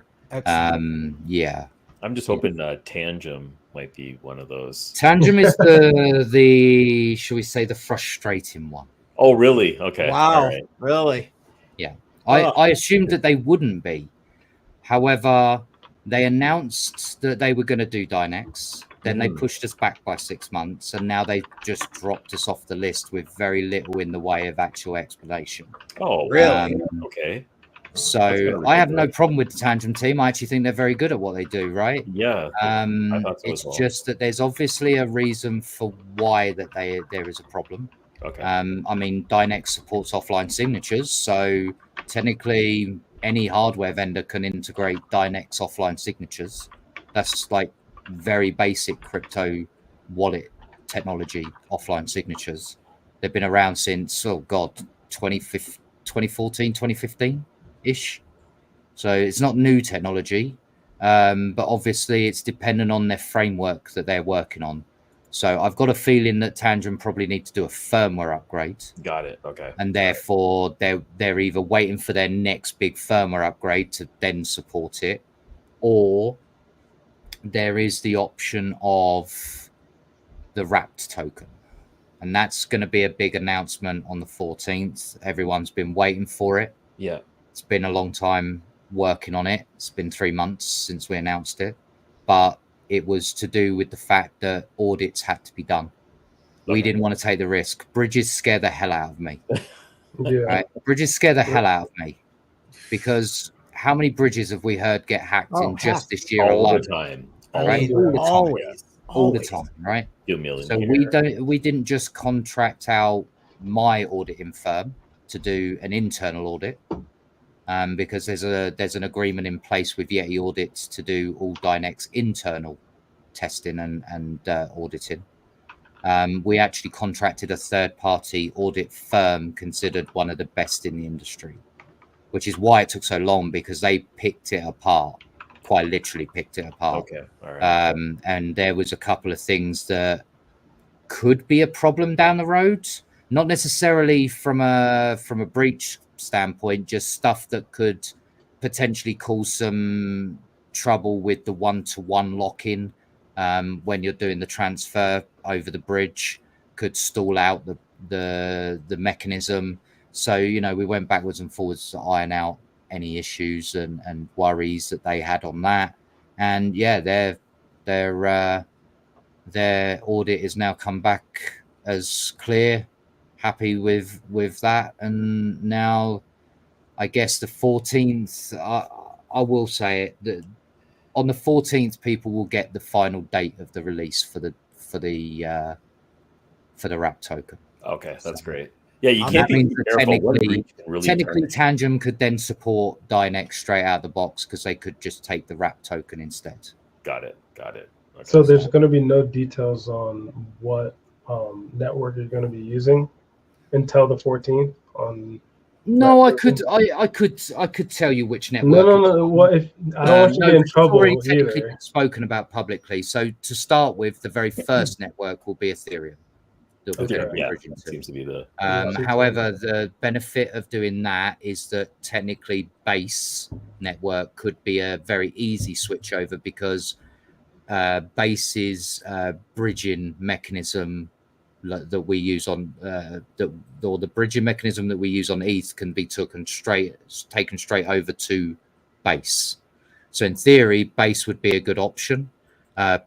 yeah, I'm just hoping Tangem might be one of those. Tangem is the shall we say the frustrating one. Oh really? Okay. Wow. Really? Yeah. I assumed that they wouldn't be. However, they announced that they were going to do DYNEX. Then they pushed us back by 6 months, and now they just dropped us off the list with very little in the way of actual explanation. Oh, really? Okay. So I have no problem with the Tangem team. I actually think they're very good at what they do, right? Yeah. It's just that there's obviously a reason for why that there is a problem. Okay. I mean, DYNEX supports offline signatures, so technically any hardware vendor can integrate DYNEX offline signatures. That's like very basic crypto wallet technology, offline signatures. They've been around since 2014, 2015 ish. So it's not new technology, but obviously it's dependent on their framework that they're working on. So I've got a feeling that Tangem probably need to do a firmware upgrade. Got it. Okay. And therefore they're either waiting for their next big firmware upgrade to then support it, or there is the option of the wrapped token. And that's going to be a big announcement on the 14th. Everyone's been waiting for it. Yeah. It's been a long time working on it. It's been 3 months since we announced it. But it was to do with the fact that audits had to be done. Okay. We didn't want to take the risk. Bridges scare the hell out of me. Yeah. Right? Bridges scare the hell out of me. Because how many bridges have we heard get hacked in just this year all alone? The time. right? All the time, right? So we didn't just contract out my auditing firm to do an internal audit, because there's an agreement in place with Yeti Audits to do all DYNEX internal testing and auditing. We actually contracted a third-party audit firm considered one of the best in the industry, which is why it took so long, because they picked it apart, quite literally picked it apart. Okay, all right. And there was a couple of things that could be a problem down the road, not necessarily from a breach standpoint, just stuff that could potentially cause some trouble with the one-to-one lock-in. When you're doing the transfer over the bridge, could stall out the mechanism. So, you know, we went backwards and forwards to iron out any issues and worries that they had on that. And yeah, their audit is now come back as clear, happy with that. And now I guess the 14th, I will say it, that on the 14th, people will get the final date of the release for the wrap token. Okay, that's great. Yeah, you can't be careful. Technically, Tangent could then support DYNEX straight out of the box, because they could just take the wrap token instead. Got it. Okay. So there's going to be no details on what network you're going to be using until the 14th. No, I could tell you which network. No. What if I don't want you to get in trouble either? Spoken about publicly. So to start with, the very first network will be Ethereum. Seems to be the. However, the benefit of doing that is that technically Base network could be a very easy switch over, because Base's bridging mechanism that we use on the bridging mechanism that we use on ETH can be taken straight over to Base. So in theory, Base would be a good option.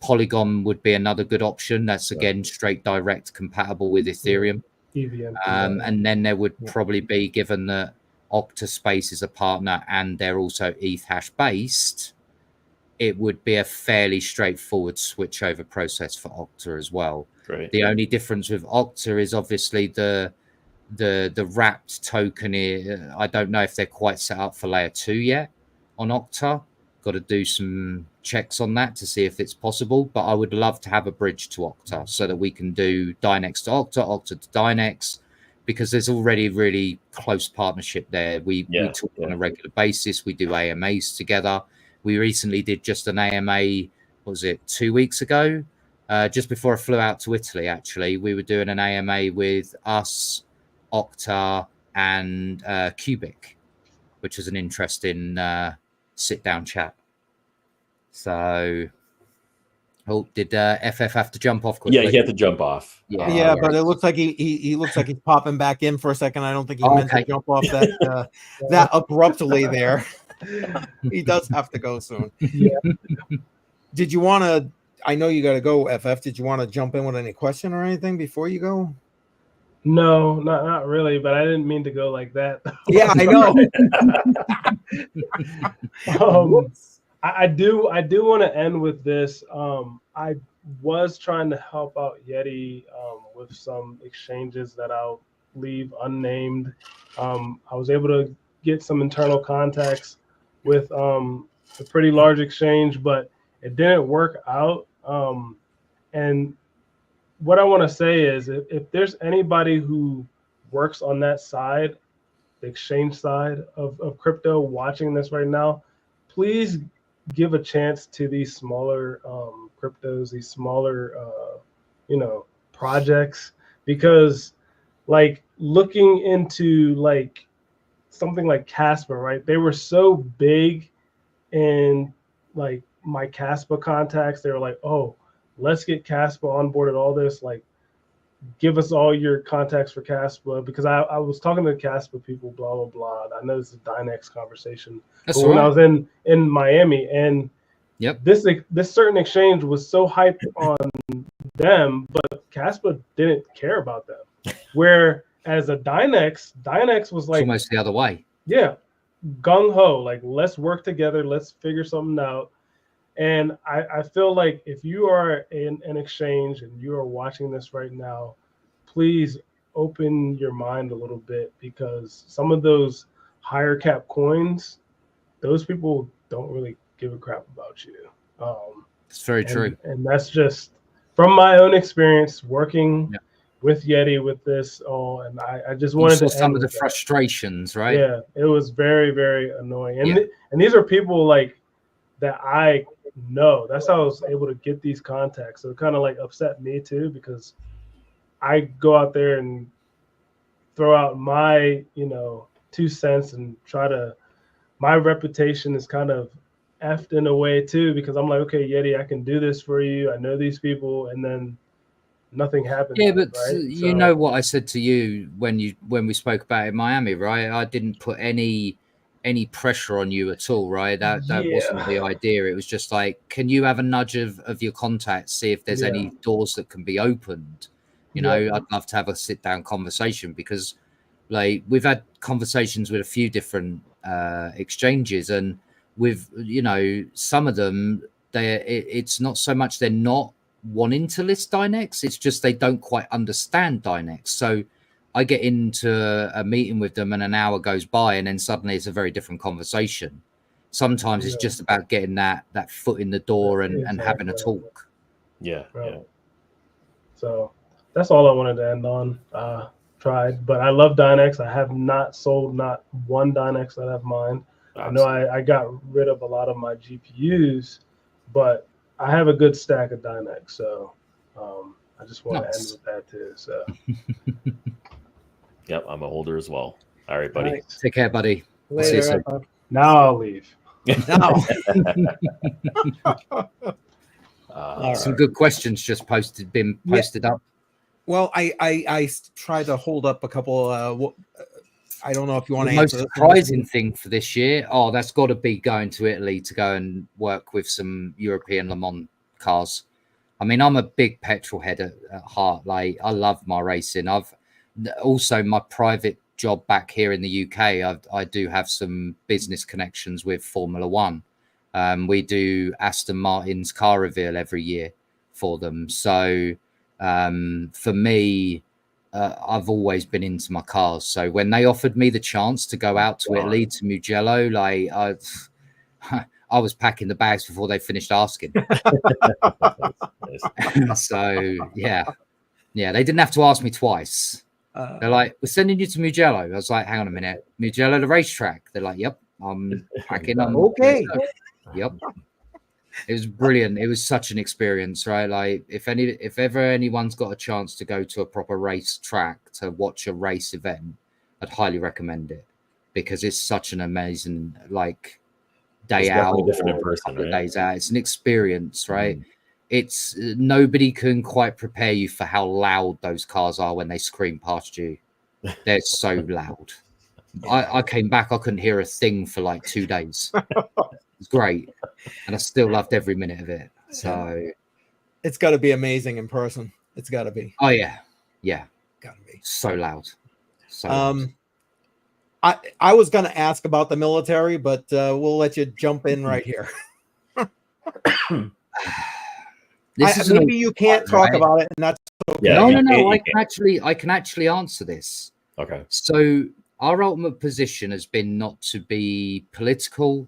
Polygon would be another good option. That's again straight direct compatible with Ethereum. And then there would probably be, given that Octaspace is a partner and they're also ETH hash based, it would be a fairly straightforward switchover process for Octa as well. Great. The only difference with Octa is obviously the wrapped token. I don't know if they're quite set up for layer 2 yet on Octa. Got to do some checks on that to see if it's possible. But I would love to have a bridge to Octa so that we can do DYNEX to Octa, Octa to DYNEX, because there's already really close partnership there. We talk on a regular basis. We do AMAs together. We recently did just an AMA, what was it, 2 weeks ago? Just before I flew out to Italy, actually. We were doing an AMA with us, Octa, and Cubic, which was an interesting sit-down chat. So, did FF have to jump off quickly? Yeah, he had to jump off. Yeah, but it looks like he looks like he's popping back in for a second. I don't think he meant to jump off that abruptly there. He does have to go soon. Yeah. Did you want to? I know you got to go, FF. Did you want to jump in with any question or anything before you go? No, not really, but I didn't mean to go like that. Yeah, I know. I do want to end with this. I was trying to help out Yeti with some exchanges that I'll leave unnamed. I was able to get some internal contacts with a pretty large exchange, but it didn't work out. And what I want to say is, if there's anybody who works on that side, the exchange side of crypto, watching this right now, please give a chance to these smaller cryptos, these smaller projects, because like looking into like something like Casper, right? They were so big in like my Casper contacts. They were like, oh, let's get Casper onboarded, all this, like give us all your contacts for Casper, because I was talking to Casper people, blah, blah, blah. I know this is a DYNEX conversation. But when I was in Miami, and this certain exchange was so hyped on them, but Casper didn't care about them. Where as a DYNEX was like, it's almost the other way. Yeah, gung ho, like let's work together, let's figure something out. And I feel like if you are in an exchange and you are watching this right now, please open your mind a little bit, because some of those higher cap coins, those people don't really give a crap about you. It's very true. And that's just from my own experience working with Yeti with this. And I just wanted to some of the that. frustrations, right? Yeah, it was very, very annoying. And these are people like that I know. That's how I was able to get these contacts. So it kind of like upset me too, because I go out there and throw out my, 2 cents and try to, my reputation is kind of effed in a way too, because I'm like, okay, Yeti, I can do this for you. I know these people, and then nothing happens. Yeah, but right? you know what I said to you when we spoke about it in Miami, right? I didn't put any pressure on you at all, right? That wasn't the idea. It was just like, can you have a nudge of your contacts, see if there's any doors that can be opened? I'd love to have a sit down conversation, because like we've had conversations with a few different exchanges, and with some of them, it's not so much they're not wanting to list DYNEX, it's just they don't quite understand DYNEX. So I get into a meeting with them and an hour goes by, and then suddenly it's a very different conversation. Sometimes it's just about getting that foot in the door and having a talk. Yeah. So that's all I wanted to end on. Tried, but I love DYNEX. I have not sold not one DYNEX that I've mined. Absolutely. I know I got rid of a lot of my GPUs, but I have a good stack of DYNEX. So I just want to end with that too. So yep, I'm a holder as well. All right, buddy. Nice. Take care, buddy. Later. Now I'll leave. Some good questions just been posted up. Well, I try to hold up a couple. I don't know if you want to answer. The most surprising thing for this year, that's got to be going to Italy to go and work with some European Le Mans cars. I mean, I'm a big petrol head at heart. Like, I love my racing. I've also my private job back here in the UK. I do have some business connections with Formula One. We do Aston Martin's car reveal every year for them. So for me, I've always been into my cars. So when they offered me the chance to go out to Italy, to Mugello, like I was packing the bags before they finished asking. So yeah, they didn't have to ask me twice. They're like, we're sending you to Mugello. I was like, hang on a minute, Mugello, the racetrack. They're like, yep, I'm packing. Okay. Yep. It was brilliant. It was such an experience, right? Like if ever anyone's got a chance to go to a proper race track to watch a race event, I'd highly recommend it, because it's such an amazing day out, different in person, right? Days out. It's an experience, right? It's nobody can quite prepare you for how loud those cars are when they scream past you. They're so loud. I came back, I couldn't hear a thing for like 2 days. It's great, and I still loved every minute of it. So it's got to be amazing in person. It's got to be. Oh yeah, got to be so loud. So loud. I was going to ask about the military, but we'll let you jump in right here. Maybe you can't talk about it, and that's okay. No. I can actually answer this. Okay. So our ultimate position has been not to be political.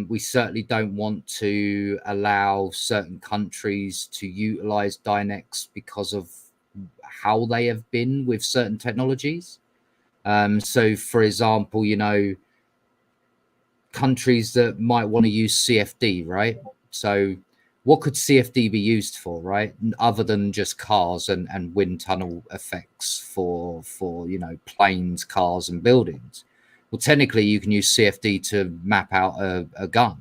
We certainly don't want to allow certain countries to utilize DYNEX because of how they have been with certain technologies. So, for example, countries that might want to use CFD, right? So what could CFD be used for, right? Other than just cars and wind tunnel effects for planes, cars and buildings. Well, technically, you can use CFD to map out a gun,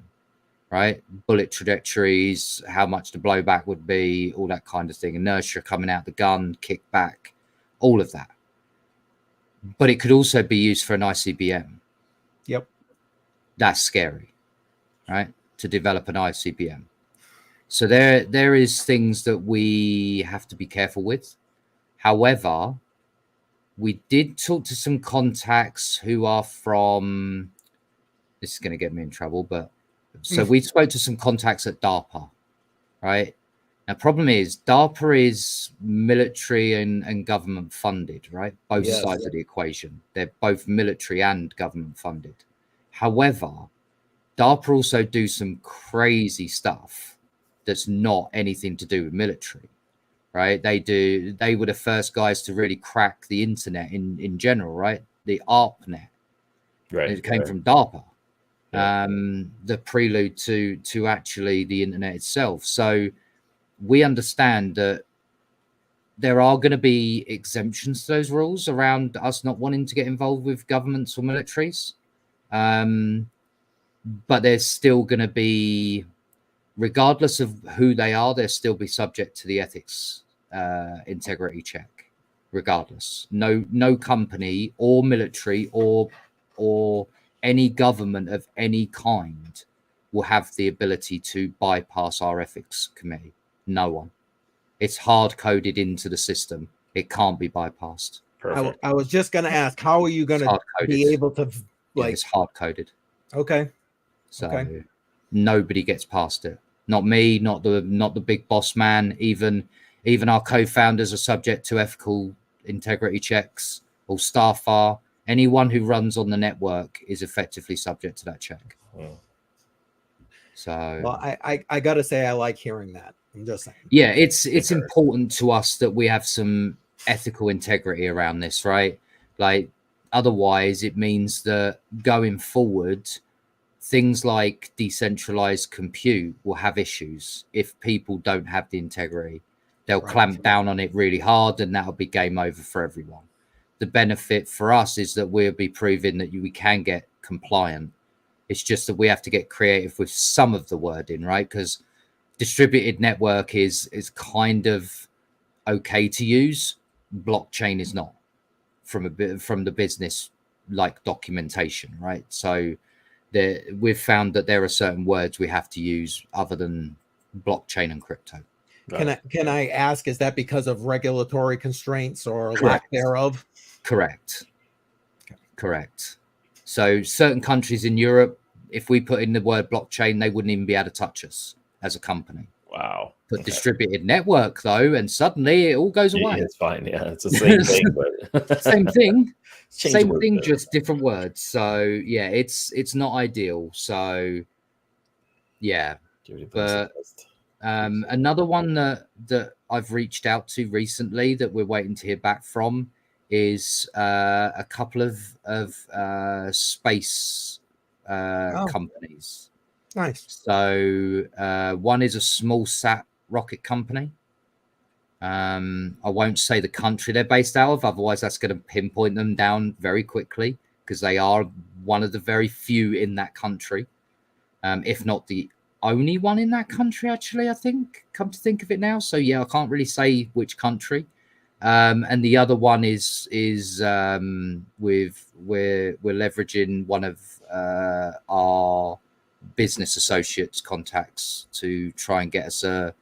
right? Bullet trajectories, how much the blowback would be, all that kind of thing. Inertia coming out the gun, kickback, all of that. But it could also be used for an ICBM. Yep. That's scary, right? To develop an ICBM. So there is things that we have to be careful with. However, we did talk to some contacts who are from, this is going to get me in trouble, but So we spoke to some contacts at DARPA, right? Now, problem is DARPA is military and government funded, right? Both sides of the equation. They're both military and government funded. However, DARPA also do some crazy stuff that's not anything to do with military, right? They were the first guys to really crack the internet in general, right? The ARPANET. Right. It came from DARPA. The prelude to actually the internet itself. So we understand that there are going to be exemptions to those rules around us not wanting to get involved with governments or militaries. But there's still going to be, regardless of who they are, they'll still be subject to the ethics integrity check, regardless. No company or military or any government of any kind will have the ability to bypass our ethics committee. No one. It's hard coded into the system. It can't be bypassed. Perfect. I was just going to ask, how are you going to be able to it's hard coded. Okay. So nobody gets past it. Not me, not the big boss man. Even our co-founders are subject to ethical integrity checks. All staff are. Anyone who runs on the network is effectively subject to that check. So, well, I got to say, I like hearing that. I'm just saying. Yeah, it's important to us that we have some ethical integrity around this, right? Like, otherwise, it means that going forward, things like decentralized compute will have issues if people don't have the integrity. They'll clamp down on it really hard, and that'll be game over for everyone. The benefit for us is that we'll be proving that we can get compliant. It's just that we have to get creative with some of the wording, right? Because distributed network is kind of okay to use. Blockchain is not, from the business like documentation, right? So we've found that there are certain words we have to use other than blockchain and crypto. Can I ask, is that because of regulatory constraints or lack thereof? Correct. So certain countries in Europe, if we put in the word blockchain, they wouldn't even be able to touch us as a company. Wow. But distributed network, though, and suddenly it all goes away. It's fine. Yeah, it's the same thing, but same thing. Same thing, just different words. So yeah, it's not ideal. So yeah, but another one that I've reached out to recently that we're waiting to hear back from is a couple of space companies. Nice. So one is a small sat rocket company. I won't say the country they're based out of, otherwise that's going to pinpoint them down very quickly, because they are one of the very few in that country, if not the only one in that country, actually, I think, come to think of it now. So yeah, I can't really say which country. And the other one is we're leveraging one of our business associates contacts to try and get us a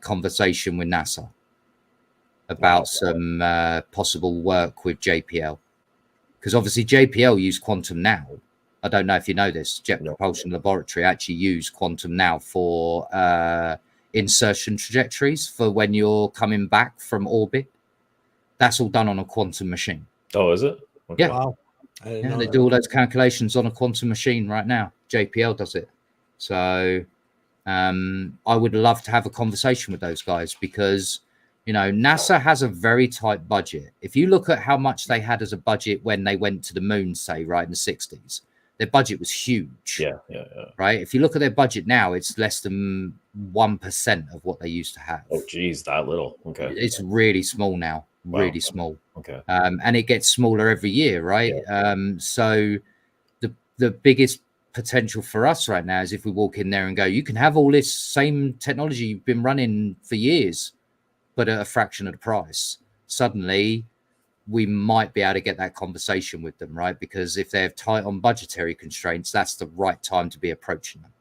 conversation with NASA about some possible work with JPL, because obviously JPL use quantum now. I don't know if you know this. Jet Propulsion Laboratory actually use quantum now for insertion trajectories for when you're coming back from orbit. That's all done on a quantum machine. Oh, is it? Okay. Yeah. Wow. Yeah, they do all those calculations on a quantum machine right now. JPL does it. So I would love to have a conversation with those guys, because, you know, NASA has a very tight budget. If you look at how much they had as a budget when they went to the moon, say, right in the 60s, their budget was huge. Yeah. Right? If you look at their budget now, it's less than 1% of what they used to have. Oh, geez, that little. Okay. It's really small now. Wow. Really small. Okay. And it gets smaller every year, right? Yeah. So the biggest potential for us right now is if we walk in there and go, you can have all this same technology you've been running for years, but at a fraction of the price. Suddenly, we might be able to get that conversation with them, right? Because if they're tight on budgetary constraints, that's the right time to be approaching them.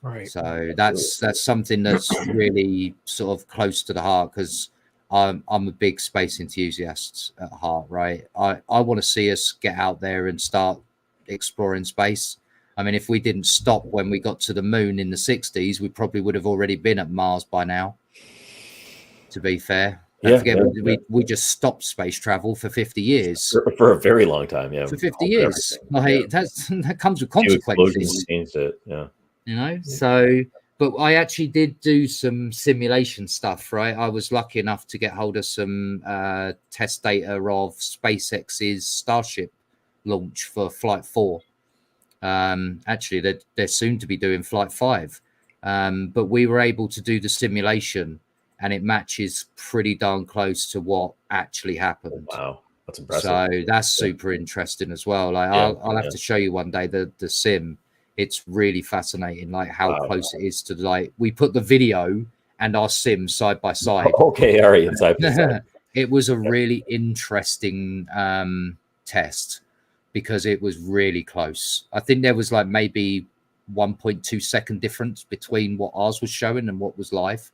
Right. So that's something that's really sort of close to the heart, because I'm a big space enthusiast at heart, right? I want to see us get out there and start exploring space. I mean, if we didn't stop when we got to the moon in the 60s, we probably would have already been at Mars by now, to be fair. Don't forget, we just stopped space travel for 50 years. For a very long time, yeah. For 50 years. Like, that comes with consequences. Changed it, yeah. You know, so... But I actually did do some simulation stuff, right? I was lucky enough to get hold of some test data of SpaceX's Starship launch for Flight 4. Actually, they're soon to be doing Flight 5. But we were able to do the simulation, and it matches pretty darn close to what actually happened. Oh, wow, that's impressive. So that's super interesting as well. Like I'll have to show you one day the sim. It's really fascinating, like how close it is to, like, we put the video and our sim side by side. Okay, all right, side by side. It was a really interesting test because it was really close. I think there was like maybe 1.2 second difference between what ours was showing and what was live.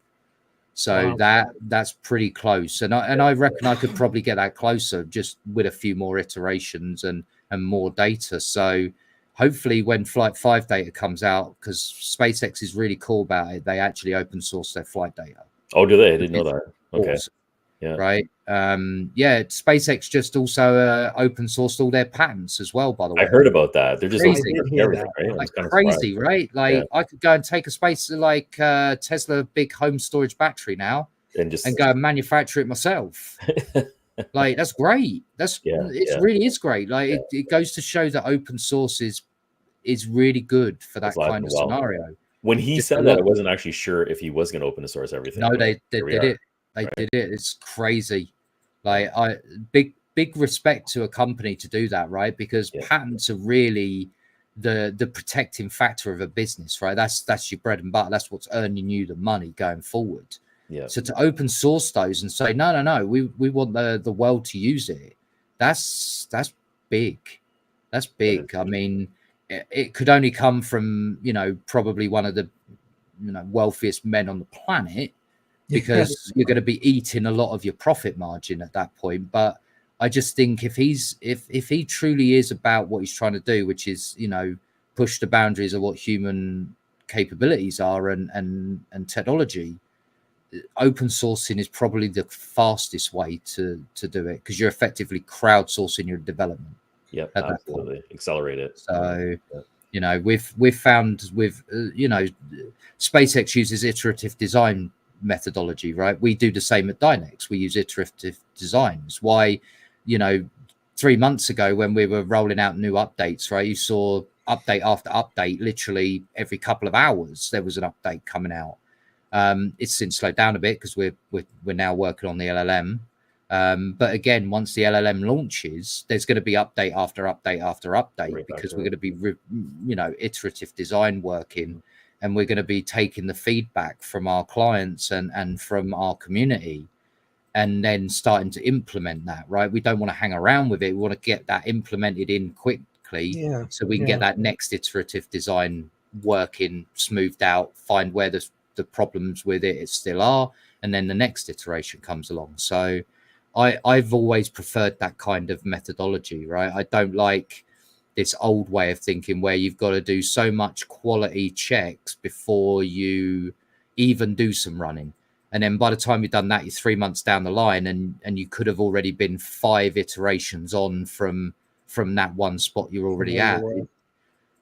So that's pretty close, and I reckon I could probably get that closer just with a few more iterations and more data. So hopefully when Flight 5 data comes out, because SpaceX is really cool about it, they actually open source their flight data. Oh, do they? I didn't know that. Okay. Awesome. Yeah. Right. SpaceX just also open sourced all their patents as well, by the way. I heard about that. They're just crazy, everything, right? Like crazy, right? Like I could go and take a Tesla big home storage battery now and go and manufacture it myself. Like, that's great. Really is great. Like it goes to show that open source is really good for that kind of scenario. When he said that, I wasn't actually sure if he was going to open source everything. No, they did it. They did it. It's crazy. Like, big respect to a company to do that, right? Because patents are really the protecting factor of a business, right? That's your bread and butter. That's what's earning you the money going forward. Yeah. So to open source those and say, no, we want the world to use it. That's big. That's big. I mean, it could only come from, probably one of the, wealthiest men on the planet, because you're going to be eating a lot of your profit margin at that point. But I just think if he truly is about what he's trying to do, which is, push the boundaries of what human capabilities are and technology, open sourcing is probably the fastest way to do it, because you're effectively crowdsourcing your development. Yeah, absolutely. Accelerate it. So, we've found with, SpaceX uses iterative design methodology, right? We do the same at DYNEX. We use iterative designs. Why, 3 months ago when we were rolling out new updates, right? You saw update after update, literally every couple of hours, there was an update coming out. It's since slowed down a bit because we're now working on the LLM. But again, once the LLM launches, there's going to be update after update after update, because we're going to be, iterative design working, and we're going to be taking the feedback from our clients and from our community, and then starting to implement that, right? We don't want to hang around with it. We want to get that implemented in quickly, so we can get that next iterative design working, smoothed out, find where the problems with it still are, and then the next iteration comes along. So I've always preferred that kind of methodology, right? I don't like this old way of thinking where you've got to do so much quality checks before you even do some running, and then by the time you've done that, you're 3 months down the line, and you could have already been 5 iterations on from that one spot you're already at.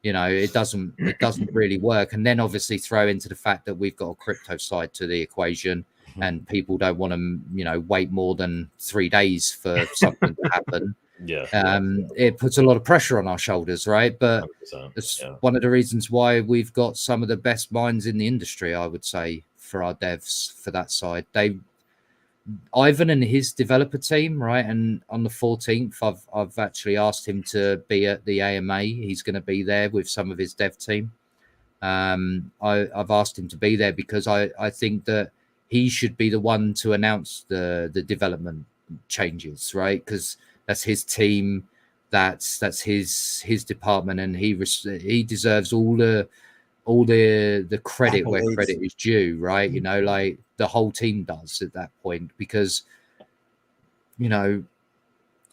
It doesn't really work. And then obviously throw into the fact that we've got a crypto side to the equation, and people don't want to, wait more than 3 days for something to happen. It puts a lot of pressure on our shoulders, right? But it's one of the reasons why we've got some of the best minds in the industry, I would say, for our devs for that side. Ivan and his developer team, right? And on the 14th, I've actually asked him to be at the AMA. He's going to be there with some of his dev team. I've asked him to be there because I think that he should be the one to announce the development changes, right? Because that's his team, that's his department, and he deserves all the credit where credit is due, right? Like the whole team does at that point, because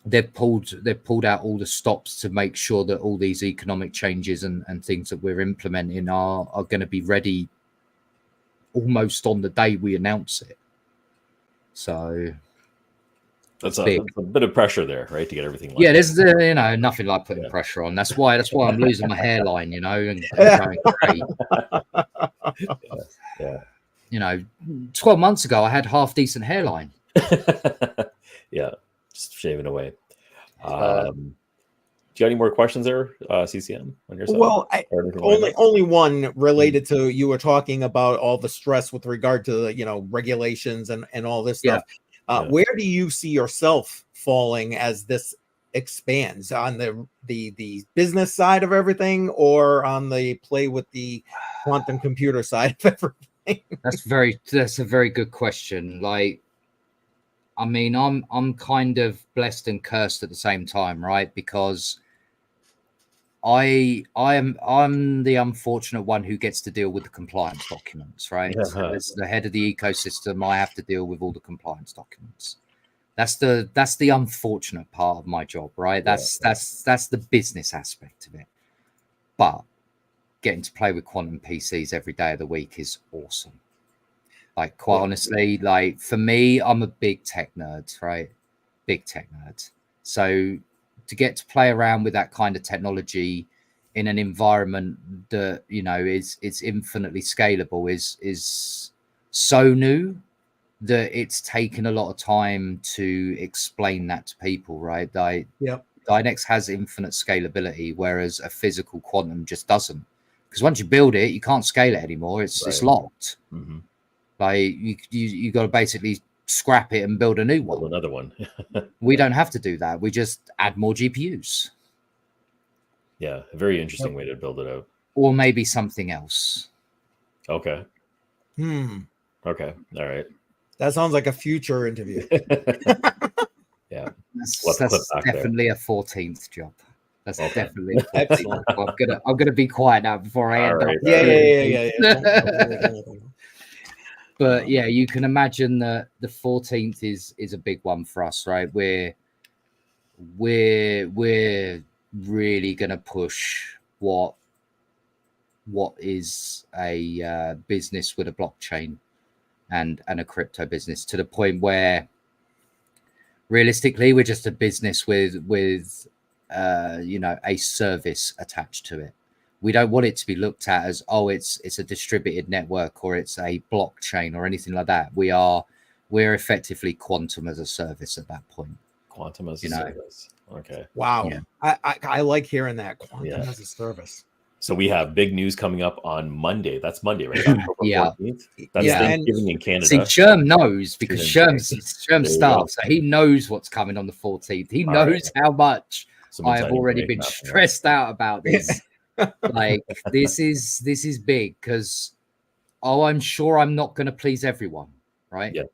they've pulled out all the stops to make sure that all these economic changes and things that we're implementing are going to be ready almost on the day we announce it. So that's a bit of pressure there, right, to get everything. Yeah, there's nothing like putting pressure on. That's why I'm losing my hairline, and going great. Yeah. 12 months ago I had half decent hairline. Yeah, just shaving away. Do you got any more questions there, CCM, on your side? Well, only one related to, you were talking about all the stress with regard to the, regulations and all this stuff. Where do you see yourself falling as this expands, on the business side of everything, or on the play with the quantum computer side of everything? That's a very good question. Like, I mean, I'm kind of blessed and cursed at the same time, right? Because I'm the unfortunate one who gets to deal with the compliance documents, right? So as the head of the ecosystem, I have to deal with all the compliance documents. That's the unfortunate part of my job, right? That's the business aspect of it. But getting to play with quantum PCs every day of the week is awesome. Like, quite honestly, like, for me, I'm a big tech nerd, right? Big tech nerd. So to get to play around with that kind of technology in an environment that, is infinitely scalable is so new that it's taken a lot of time to explain that to people, right? DYNEX has infinite scalability, whereas a physical quantum just doesn't. Because once you build it, you can't scale it anymore. It's locked. Mm-hmm. Like, you got to basically scrap it and build a new one. Build another one. We don't have to do that. We just add more GPUs. Yeah, a very interesting way to build it out. Or maybe something else. Okay. Okay. All right. That sounds like a future interview. Yeah. That's definitely a 14th job. That's definitely a 14th job. I'm gonna be quiet now before I end up. Yeah. But yeah, you can imagine that the 14th is a big one for us, right? We're really gonna push what is a business with a blockchain and a crypto business, to the point where realistically we're just a business with a service attached to it. We don't want it to be looked at as, it's a distributed network, or it's a blockchain or anything like that. We're effectively quantum as a service at that point. Quantum as a service. Okay. Wow. Yeah. I like hearing that, quantum as a service. So we have big news coming up on Monday. That's Monday, right? October 14th. That's Thanksgiving in Canada. See, Sherm knows, because Sherm starts, so he knows what's coming on the 14th. He knows how much I have already been stressed out about this. Like, this is big, because I'm sure I'm not going to please everyone, right? Yeah.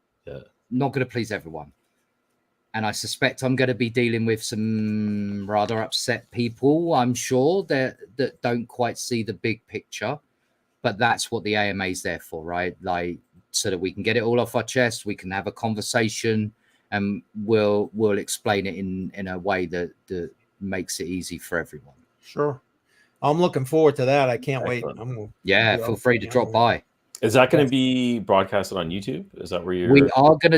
Not going to please everyone. And I suspect I'm going to be dealing with some rather upset people, I'm sure, that don't quite see the big picture. But that's what the AMA is there for, right? Like, so that we can get it all off our chest, we can have a conversation, and we'll explain it in a way that makes it easy for everyone. Sure. I'm looking forward to that. I can't wait. Feel free to drop by. Is that going to be broadcasted on YouTube? Is that where you're... We're going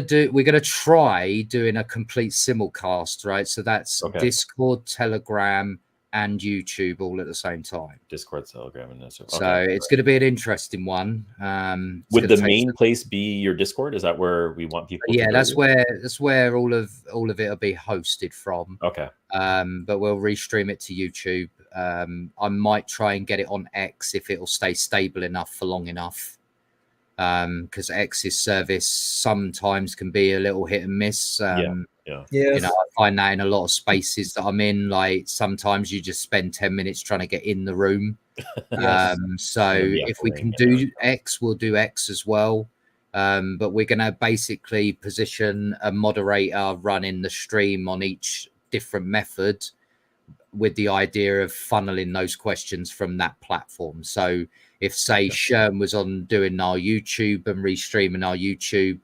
to try doing a complete simulcast, right? So that's Discord, Telegram, and YouTube all at the same time. Discord, Telegram, and this. So it's going to be an interesting one. Would the main place be your Discord? Is that where we want people? Yeah, that's where all of it will be hosted from. Okay. But we'll restream it to YouTube. I might try and get it on X if it'll stay stable enough for long enough. Because X's service sometimes can be a little hit and miss. I find that in a lot of spaces that I'm in. Like, sometimes you just spend 10 minutes trying to get in the room. So if we can do X, we'll do X as well. But we're going to basically position a moderator running the stream on each different method, with the idea of funneling those questions from that platform. So if, say, Sherm was on doing our YouTube and restreaming our YouTube,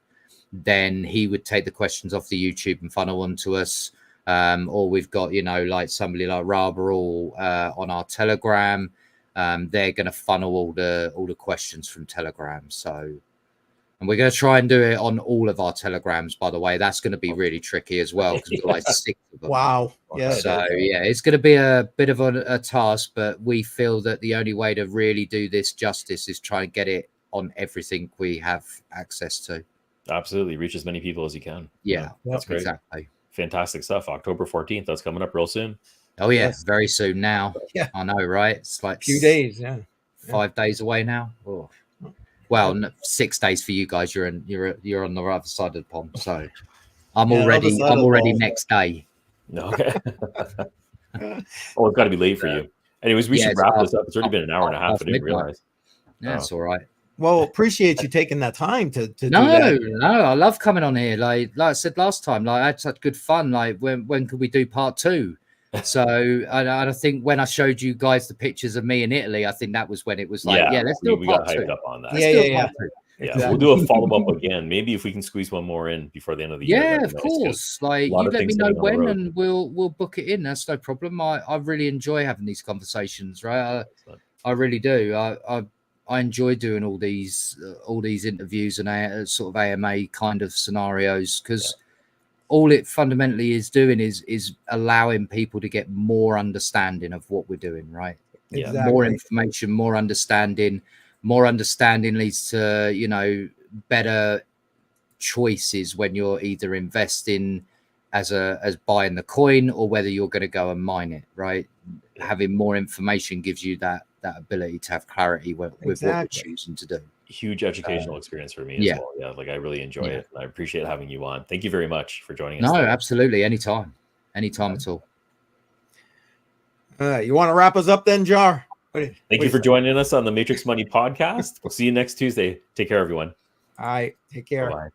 then he would take the questions off the YouTube and funnel onto us. or we've got, you know, like somebody like Rabarul on our Telegram. They're going to funnel all the questions from Telegram. So, and we're going to try and do it on all of our Telegrams, by the way. That's going to be really tricky as well, because we've got like 6 of them. Wow. Yeah. So, yeah, it's going to be a bit of a task, but we feel that the only way to really do this justice is try and get it on everything we have access to. Absolutely. Reach as many people as you can. Yeah, that's great. Exactly. Fantastic stuff. October 14th. That's coming up real soon. Oh, yeah. Yes. Very soon now. Yeah. I know, right? It's like a few days. Yeah. 5 days away now. Oh. Well, 6 days for you guys. You're on the other side of the pond, so I'm already next day. Okay. Oh, it's got to be late for you. Anyways, we should wrap this up. It's already been an hour and a half. I didn't realize. Yeah, it's all right. Well, appreciate you taking that time to do that. No, I love coming on here. Like I said last time, like I had such good fun. Like when could we do part 2? So I think when I showed you guys the pictures of me in Italy, I think that was when it was like, let's do a part 2. We got hyped up on that. Yeah. Exactly. We'll do a follow-up again. Maybe if we can squeeze one more in before the end of the year. Yeah, of course. Like you let me know when and we'll book it in. That's no problem. I really enjoy having these conversations, right? I really do. I enjoy doing all these interviews and sort of AMA kind of scenarios, because all it fundamentally is doing is allowing people to get more understanding of what we're doing, right? Yeah. Exactly. More information, more understanding. More understanding leads to, you know, better choices when you're either investing as buying the coin or whether you're going to go and mine it, right? Having more information gives you that ability to have clarity with what you're choosing to do. Huge educational experience for me as well. Yeah, like I really enjoy it. And I appreciate having you on. Thank you very much for joining us. No, absolutely. Anytime at all. You want to wrap us up then, Jar? Thank you for joining us on the Matrix Money podcast. We'll see you next Tuesday. Take care, everyone. All right. Take care. Bye-bye.